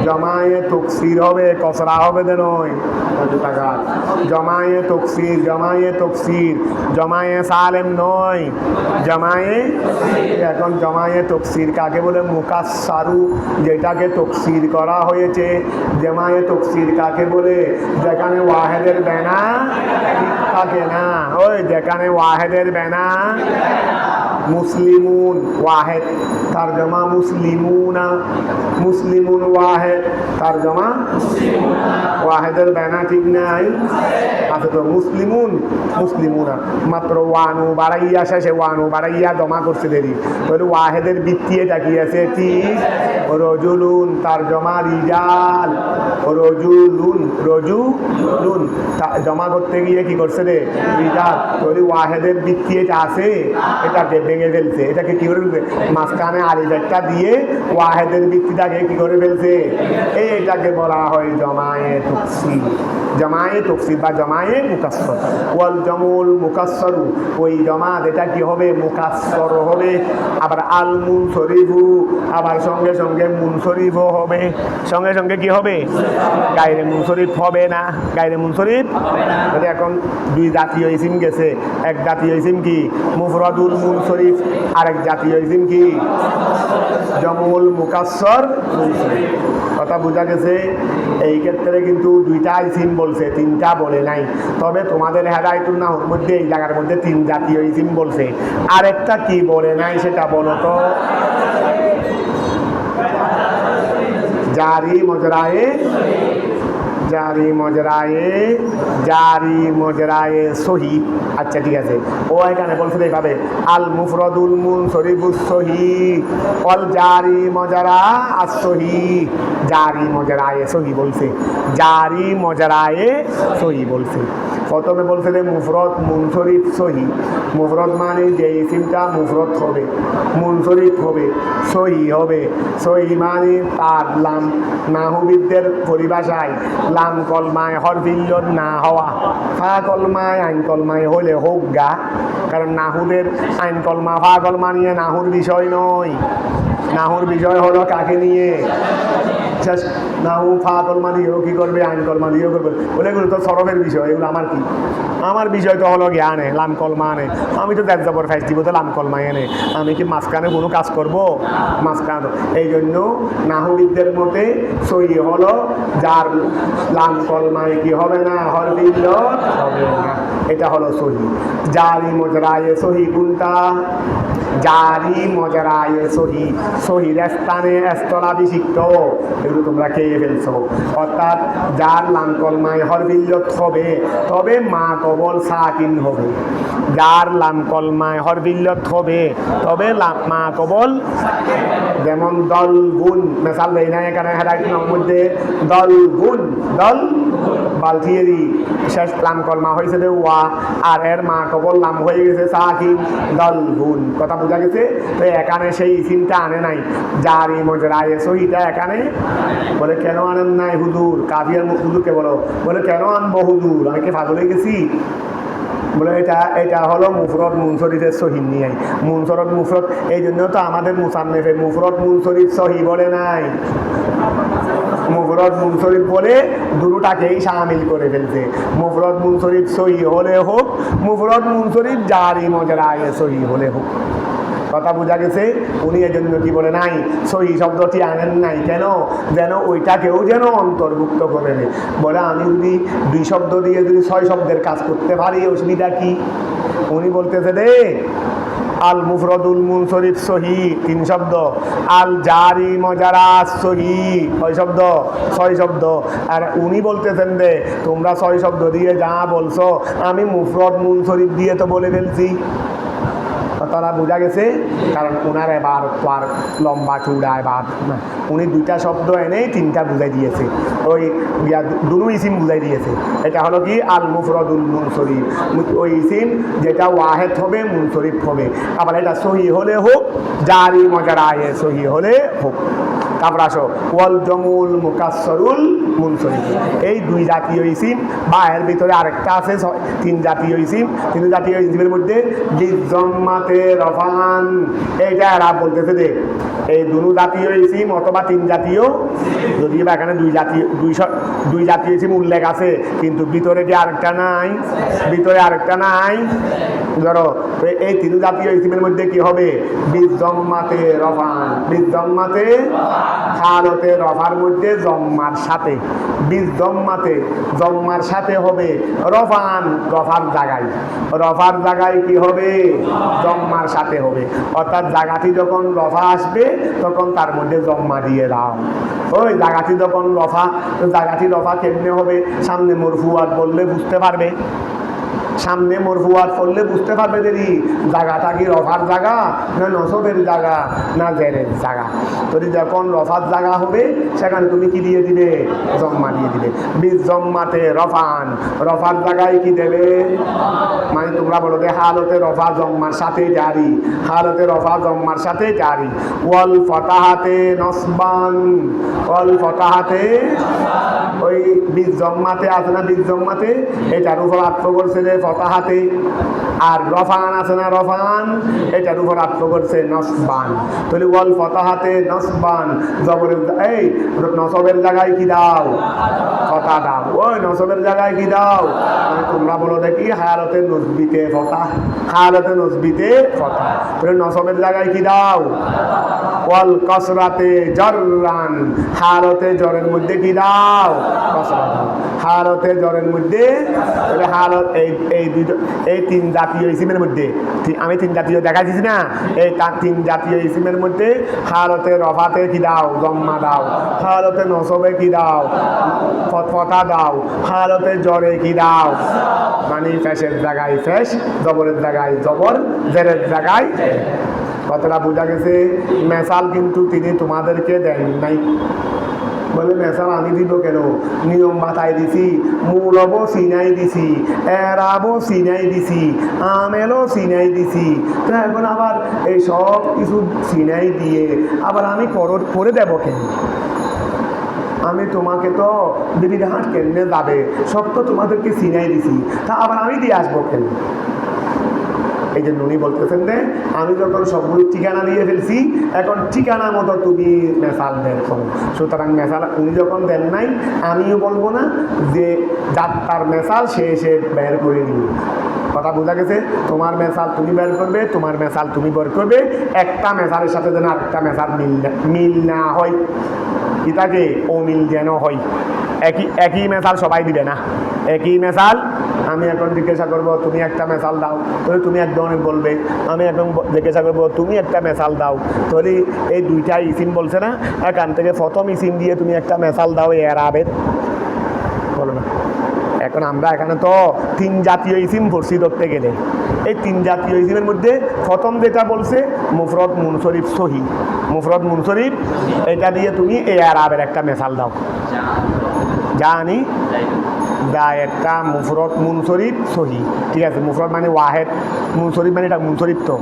জমায়ে তকসির হবে, কসরা হবে দে নয়, জমায়ে তকসির, জমায়ে তকসির, জমায়ে সালেম নয়, জমায়ে। এখন জমায়ে তকসির কাকে বলে? মুকাসসারু যেটাকে তকসির করা হয়েছে। জমায়ে তকসির কাকে বলে? যেখানে ওয়াহেদের বেনা থাকে না, ওই যেখানে ওয়াহেদের বেনা। মুসলিমুন ওয়াহেদ, তরজমা মুসলিমুনা, মুসলিমুন ওয়াহেদ, তরজমা ওয়াহেদের বেনা ঠিক নাই আছে তো, মুসলিমুন মুসলিমুনা, মাত্র ওয়ানু বাড়াইয়া শেষে ওয়ানু বাড়াইয়া জমা করছে দেরি। তাহলে ওয়াহেদের বৃত্তি এটা কি আছে? ঠিক। রজুলুন, তরজমা রিজাল, রজুলুন, রজুলুন জমা করতে গিয়ে কি করছে রে? রিজাল। তাহলে ওয়াহেদের বৃত্তি এটা আছে, এটাকে ভেঙে ফেলছে। এটাকে কি করে ফেলছে? মাঝখানে আলিফ একটা দিয়ে ওয়াহেদের বৃত্তিটাকে কি করে ফেলছে? এইটাকে বলা হয় জমায়ে তকসির, জমায়ে তকসির বা জমায়ে মুকাসসর। ওয়াল জমুল মুকাসসরু, ওই জমা যেটা কি হবে? মুকাসসর হবে। আবার আল মুনসরিফু, আবার সঙ্গে সঙ্গে মুনসরিফও হবে। সঙ্গে সঙ্গে কি হবে? গায়রে মুনসরিফ হবে না, গায়রে মুনসরিফ। তাহলে এখন দুই জাতীয় ইসিম গেছে। এক জাতীয় ইসিম কি? মুফরদুল মুনসরিফ। আরেক জাতীয় ইসিম কি? জমুল মুকাসসর মুনসরিফ। কথা বোঝা গেছে? এই ক্ষেত্রে কিন্তু দুইটা ইসিম বলছে, তিনটা বলে নাই। তবে তোমাদের হেদায়েতুন নাহর মধ্যে এই জায়গার মধ্যে তিন জাতীয় ইসিম বলছে। আরেকটা কি বলে নাই সেটা বলো তো? জারি মজরায়ে, জারি মজরায়ে, জারি মজরায়ে সহি। আচ্ছা ঠিক আছে, ও এখানে বলছে এইভাবে, আল মুফরদুল মুনসরিফুস সহি অল জারি মজরা আস সহি। জারি মজরায়ে সহি বলছে, জারি মজরায়ে সহি বলছে। প্রথমে বলছে যে মুফরদ মুনসরিফ সহি। মুফরদ মানে যে ইসিমটা মুফরদ হবে, মুনসরিফ হবে, সহি হবে। সহি মানে তার লাম, নাহুবিদদের পরিভাষায় লাম কলমায় হরফিল্লত না হওয়া, ফা কলমায় আইন কলমায় হলে হোক গা। কারণ নাহুদের আইন কলমা ফা কলমা নিয়ে নাহুর বিষয় নয়। নাহুর বিষয় হলো কাকে নিয়ে? নাহু ফা কলমা দিয়েও কী করবে, আইন কলমা দিয়েও করবে, বলে এগুলো তো সরফের বিষয়। এগুলো আমার কি? আমার বিষয় তো হলো জ্ঞানে, লাম কলমা আনে। আমি তো দেখ জবর ফাইজ দিব, তো লাম কলমা এনে আমি কি মাঝখানে কোনো কাজ করব? মাঝখানে। এই জন্য নাহুবিদদের মতে সহি হলো যার লাম কলমায় কি হবে না, হরফিল্লত হবে না, এটা হলো সহি। জারি মজরায়ে সহি কোনটা? জারি মজরায়ে সহি, সহির স্থানে স্থলাভিষিক্ত, এগুলো তোমরা খেয়ে ফেলছো। অর্থাৎ যার লাম কলমায় হরফিল্লত হবে তবে মা কবল সাকিন হবে। যার লাম কলমায় হরফিল্লত হবে তবে মা কবল, যেমন দল গুণ মেসাল দেয় না এখানে হেদায়তের মধ্যে, দল গুণ, দল বালথিয়েরি শেষ লাম কলমা হয়েছে যে ওয়া, আর এর মা কবল লাম হয়ে গেছে সাকিন, দল গুণ। কথা বোঝা গেছে? তো এখানে সেই ইসিমটা আনে নাই, জারি মজরায়ে সহিটা এখানে। বলে কেন আনেন নাই হুজুর? কাফিয়ার হুজুরকে বলো। বলে কেন আনবো হুজুর, আমি কি পাগল হয়ে গেছি? বলে এটা হলো মুফরদ মুনসরিফের সহি নিয়ে, মুনসরদ মুফরদ। এই জন্য তো আমাদের মুসান্নেফে মুফরদ মুনসরিফ সহি বলে নাই, মুফরদ মুনসরিফ বলে দুটোটাকেই শামিল করে ফেলছে। মুফরদ মুনসরিফ সহি হলে হোক, মুফরদ মুনসরিফ জারি মজরায়ে সহি হলে হোক। কথা বোঝা গেছে? উনি এজন্য কি বলে নাই, সহি শব্দটি আনেন নাই। কেন? যেন ওইটাকেও যেন অন্তর্ভুক্ত করে নেয়। বলে আমি যদি 2 শব্দ দিয়ে যদি 6 শব্দের কাজ করতে পারি, অসুবিধা কি? উনি বলতেছে রে আল মুফরদুল মুনসরিফ সহি 3 শব্দ, আল জারি মজারাস সহি কয় শব্দ? 6 শব্দ। আর উনি বলতেছেন রে তোমরা 6 শব্দ দিয়ে যা বলছো আমি মুফরদ মুনসরিফ দিয়ে তো বলে ফেলছি। তারা বোঝা গেছে? কারণ ওনার এবার তো আর লম্বা চূড়া এবার না, উনি 2টা শব্দ এনে 3টা বুঝাই দিয়েছে, ওই দুরু ইসিম বুঝাই দিয়েছে। এটা হলো কি আল মুফরদুল মুনসরিফ, ওই ইসিম যেটা ওয়াহেদ হবে মুনসরিফ হবে। আবার এটা সহি হলে হোক, জারি মজরায়ে সহি হলে হোক। তারপর আসো ওয়াল জমুল মুকাসসরুল মুনসরিফ, এই 2 জাতীয় ইসিম বা এর ভিতরে আরেকটা আছে 3 জাতীয় ইসিম। 3 জাতীয় ইসিমের মধ্যে বিজম্মাতে রফান, এইটা এরা বলতেছে যে এই 2 জাতীয় ইসিম অথবা 3 জাতীয়, যদিও বা এখানে 2 জাতীয় ইসিম উল্লেখ আছে, কিন্তু ভিতরে যে আরেকটা নাই, ভিতরে আরেকটা নাই। ধরো এই 3 জাতীয় ইসিমের মধ্যে কি হবে? বিজম্মাতে রফান, বিজম্মাতে হালতে রফার মধ্যে জম্মার সাথে, বিজম্মাতে জম্মার সাথে হবে রফান, রফার জায়গায়, রফার জায়গায় কি হবে? জম্মার সাথে হবে। অর্থাৎ জায়গাটি যখন রফা আসবে তখন তার মধ্যে জম্মা দিয়ে দাও। ওই জায়গাটি যখন রফা, জায়গাটি রফা কেমনে হবে? সামনে মরফুয়াত বললে বুঝতে পারবে, সামনে মরফুয়াত করলে বুঝতে পারবে যে জায়গাটা কি রফার জায়গা না নসবের জায়গা না জেরের জায়গা। যদি যখন রফার জায়গা হবে সেখানে তুমি কি দিয়ে দিবে? জম্মা দিয়ে দিবে। বিজ জম্মাতে রফান, রফার জায়গায় কি দেবে? মানে তোমরা বলো যে হালতে রফা জম্মার সাথে জারি, হালতে রফা জম্মার সাথে জারি। ওয়াল ফতাহাতে নসবান, ওয়াল ফতাহাতে ওই বিজ জম্মাতে আছে না, বিজ জম্মাতে এটার উপর আত্ম করছে যে ফতাহাতে, আর রফান আছে না রফান, এটার উপর আত্ম করছে নসবান। তাহলে ওয়াল ফতাহাতে নসবান, জবরের এই নসবের জায়গায় কি দাও? ফতা দাও। ওই নসবের জায়গায় কি দাও? তোমরা বলো দেখি হালতে নসবিতে ফতা, হালতে নসবিতে ফতা। তাহলে নসবের জায়গায় কি দাও? ওয়াল কসরাতে জররান, হালতে জরের মধ্যে কি দাও? কসরা দাও। হালতে জরের মধ্যে হালত এই 3 জাতীয় ইসিমের মধ্যে, আমি 3 জাতীয় দেখাইছি না, এই 3 জাতীয় ইসিমের মধ্যে হালতে রফাতে কি দাও? জম্মা দাও। হালতে নসবে কি দাও? ফতা দাও। হালতে জরে কি দাও? মানে ফেসের জায়গায় ফেস, জবরের জায়গায় জবর, জেরের জায়গায়। কথাটা বোঝা গেছে? মেসাল কিন্তু তিনি তোমাদেরকে দেন নাই, বলে মেসাল আমি দিব কেন, নিয়ম বাতাই দিছি, মূলবও সিনাই দিছি, এরাবও সিনাই দিছি, আমেলও সিনাই দিছি, তো এখন আবার এই সব কিছু সিনাই দিয়ে আবার আমি করে দেবো কেন? আমি তোমাকে তো বিবিধান কেন্দ্রে যাবে সব তো তোমাদেরকে সিনাই দিছি, তা আবার আমি দিয়ে আসবো কেন? এই যে উনি বলতেছেন যে আমি যখন সবগুলো ঠিকানা দিয়ে ফেলছি, এখন ঠিকানা মতো তুমি মেসাল বের করো। সুতরাং মেসাল উনি যখন দেন নাই, আমিও বলবো না যে যার তার মেসাল সে এসে বের করে নিল। কথা বোঝা গেছে? তোমার মেসাল তুমি বের করবে, তোমার মেসাল তুমি বের করবে, একটা মেসালের সাথে যেন আরেকটা মেসাল মিল না হয়, কি থাকে অমিল যেন হয়। একই মেসাল সবাই দিবে না, একই মেসাল। আমি এখন জিজ্ঞাসা করবো তুমি একটা মেসাল দাও, তাহলে তুমি এক ধরনের বলবে, আমি এখন জিজ্ঞাসা করবো তুমি একটা মেসাল দাও, তাহলে এই দুইটা ইসিম বলছে না, এখান থেকে প্রথম ইসিম দিয়ে তুমি একটা মেসাল দাও এরাবের, বলো না। এখন আমরা এখানে তো 3 জাতীয় ইসিম পড়ছি ধরতে গেলে। এই 3 জাতীয় ইসিমের মধ্যে প্রথম যেটা বলছে মুফরদ মুনসরিফ সহি, মুফরদ মুনসরিফ, এটা দিয়ে তুমি এই এরাবের একটা মেসাল দাও। জানি দা একটা মুফরদ মুনসরিফ সহি, ঠিক আছে। মুফরদ মানে ওয়াহেদ, মুনসরিফ মানে এটা মুনসরিফ, তো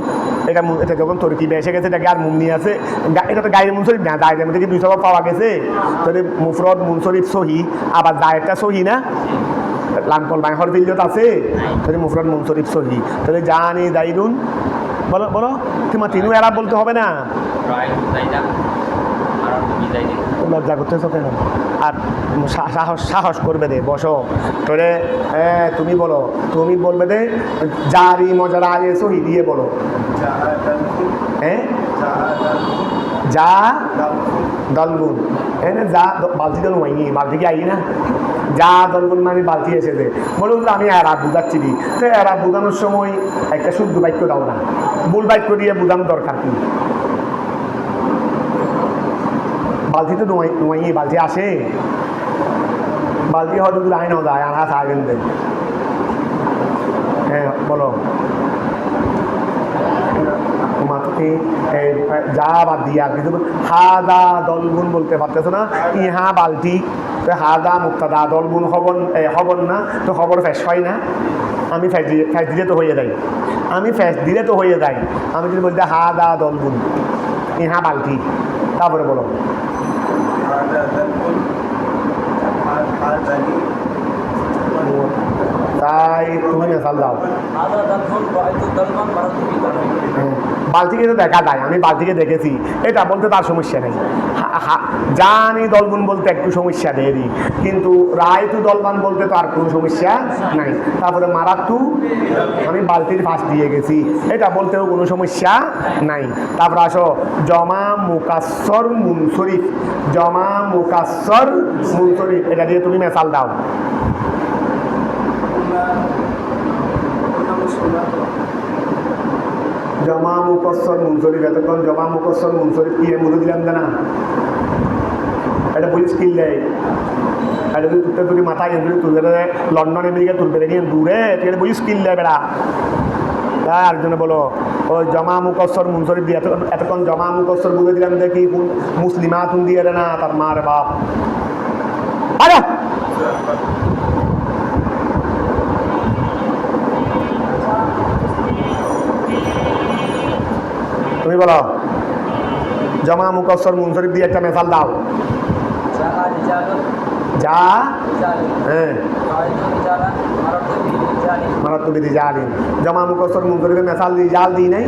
এটা যখন তরকিবে এসে গেছে এটাকে আর মুমনি আছে, এটা তো গায়ের মুনসরিফ না, দায়ের মধ্যে কি 2 সবাব পাওয়া গেছে, তাহলে মুফরদ মুনসরিফ সহি, আবার দায়েরটা সহি না, লানকল বাই হরফিল্লত আছে, তাহলে মুফরদ মুনসরিফ সহি। তাহলে জানি দাইরুন, বলো বলো, তোমার তিনু এরাব বলতে হবে না, লজ্জা করতেছো কেন? আর সাহস করবে দে, বসো। তোরে তুমি বলো, তুমি বলবে দে জারি মজারা আগে সহি দিয়ে বলো। হ্যাঁ, যা দলগুন, যা বালতি তো নোয়াইনি, বালতি কি আই না, যা দলগুন মানে বালতি এসেছে। বলুন আমি এরাব বুঝাচ্ছি দি, তো এরাব বোঝানোর সময় একটা শুদ্ধ বাক্য দাও না, ভুল বাক্য দিয়ে বোঝানোর দরকার কি? বালতি তো নোয়াই, বালতি আসে, বালতি হয়তো আয় নাও যায়, আনা থাকেন দেন। হ্যাঁ বলো, তোমাকে যা বাদ দিয়া কিছু হাদা দলগুন বলতে পারতেছো না, ইহা বালতি, তো হাদা মুক্তাদা দলগুন হবন না, তো খবর ফ্যাশ হয় না। আমি ফ্যাশ দিলে তো হয়ে যায়, আমি ফ্যাশ দিলে তো হয়ে যায়। আমি যদি বলতে হাদা দলগুন ইহা বালতি, তারপরে বলো তাই তুমি মেসাল দাও। বালতিকে তো দেখা যায়, আমি বালতিকে দেখেছি, এটা বলতে তার সমস্যা নেই। জানি দলগুন বলতে একটু সমস্যা দেরি, কিন্তু রায়তু দলবান বলতে তো আর কোনো সমস্যা নাই। তারপরে মারাত্তু আমি বালতির ফাঁস দিয়ে গেছি, এটা বলতেও কোনো সমস্যা নাই। তারপরে আসো জমা মুকাসসর মুনসরিফ, জমা মুকাসসর মুনসরিফ, এটা দিয়ে তুমি মেসাল দাও। জমা মুকসর মুনসরিফ, এতক্ষণ জমা মুকসর মুনসরিফ কি মুখে দিলাম না, এটা পুলিশ স্কিল দেয়। এটা যদি তুলতে তুলি মাথায় তুলবে, লন্ডন আমেরিকা তুলবে দেখি দূরে, এটা পুলিশ স্কিল দেয় বেড়া। আর জন্য বলো ওই জমা মুকসর মুনসরিফ দিয়ে এতক্ষণ জমা মুকসর বুঝে দিলাম দেখি মুসলিমা তুমি দিয়ে না তার মার বাপ। আরে তুমি বলো জমা মুকসর মুনসরিফ দিয়ে একটা মেসাল দাও। যা হ্যাঁ মারাত্মক রিজালিন, জমা মুকসর মুনসরিফের মেসাল রিজাল দিই নাই,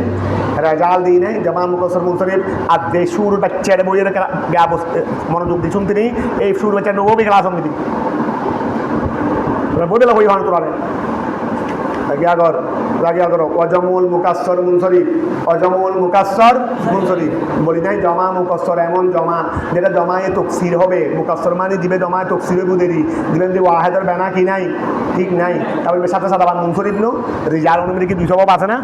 রেজাল দিই নাই, জমা মুকসর মুনসরিফ। আর যে সুর বাচ্চারে বইয়ের মনোযোগ দিয়ে শুনতে নেই, এই সুর বাচ্চা ও বি ক্লাস আমি দিই বই পেলা বই ভান তোরা লাগিয়া করো অজমুল মুকাসসর মুনসরিফ, অজমুল মুকাসসর মুনসরিফ বলি নাই। জমা মুকাসসর এমন জমা যেটা জমায়ে তকসির হবে, মুকাসসর মানে দিবে জমায়ে তকসির বুদেরি দিবেন যে ওয়াহেদের বেনা কি নাই, ঠিক নাই। তারপরে সাথে সাথে আবার মুনসরিফ নো রিজালুনের মধ্যে কি 2 সবাব আছে না,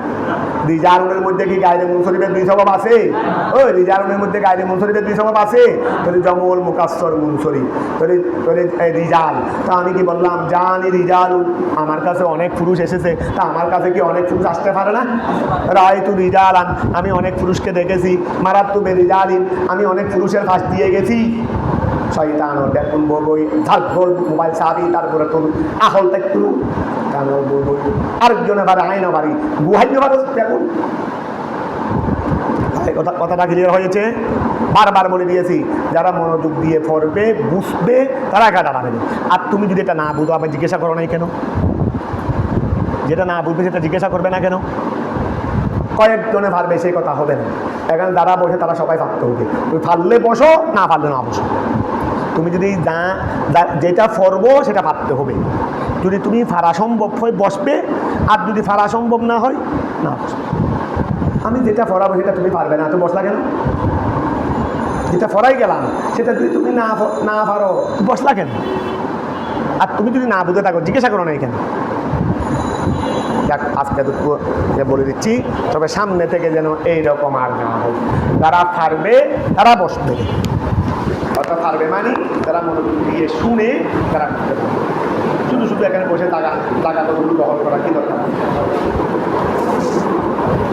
রিজালুনের মধ্যে কি গায়রে মুনসরিফের 2 সবাব আছে, ও রিজালুনের মধ্যে গায়রে মুনসরিফের 2 সবাব আছে, তাহলে জমুল মুকাসসর মুনসরিফ, তাহলে রিজাল। তা আমি কি বললাম জানি রিজাল, আমার কাছে অনেক পুরুষ এসেছে, তা আমার কাছে কি অনেক পুরুষ আসতে পারে না? রায়তু রিজালান, আমি অনেক পুরুষকে দেখেছি। মারাত্তু বে রিজালিন, আমি অনেক পুরুষের ফাঁস দিয়ে গেছি। শয়তান দেখুন বই ঝাল মোবাইল চাবি তারপরে তোর আহল দেখুন কেন বই আরেকজনে পারে আইনা পারি গুহাইতে পারো দেখুন। কথাটা ক্লিয়ার হয়েছে? বারবার বলে দিয়েছি, যারা মনোযোগ দিয়ে পড়বে বুঝবে তারা একা দাঁড়াবে। আর তুমি যদি এটা না বুঝো, আমি জিজ্ঞাসা করো নাই কেন? যেটা না বুঝবে সেটা জিজ্ঞাসা করবে না কেন? কয়েকজনে পারবে সেই কথা হবে না। এখানে যারা বসে তারা সবাই পারতে হবে। তুমি পারলে বসো, না পারলে না বসো। তুমি যদি যেটা পড়বো সেটা পারতে হবে। যদি তুমি ফারা সম্ভব হয় বসবে, আর যদি ফারা সম্ভব না হয় না বসবে। আমি যেটা পড়াবো সেটা তুমি পারবে না, তুমি বসলা কেন? যেটা পড়াই গেলাম সেটা যদি তুমি না পারো বসলা কেন? আর তুমি যদি না বুঝে থাকো জিজ্ঞাসা করো না কেন? আজকে তো বলে দিচ্ছি, তবে সামনে থেকে যেন এইরকম আর না হয়। যারা পারবে তারা বসবে, অর্থাৎ পারবে মানে তারা মনোযোগ দিয়ে শুনে তারা করতে পারবে। শুধু শুধু এখানে বসে টাকা দখল করা কি দরকার?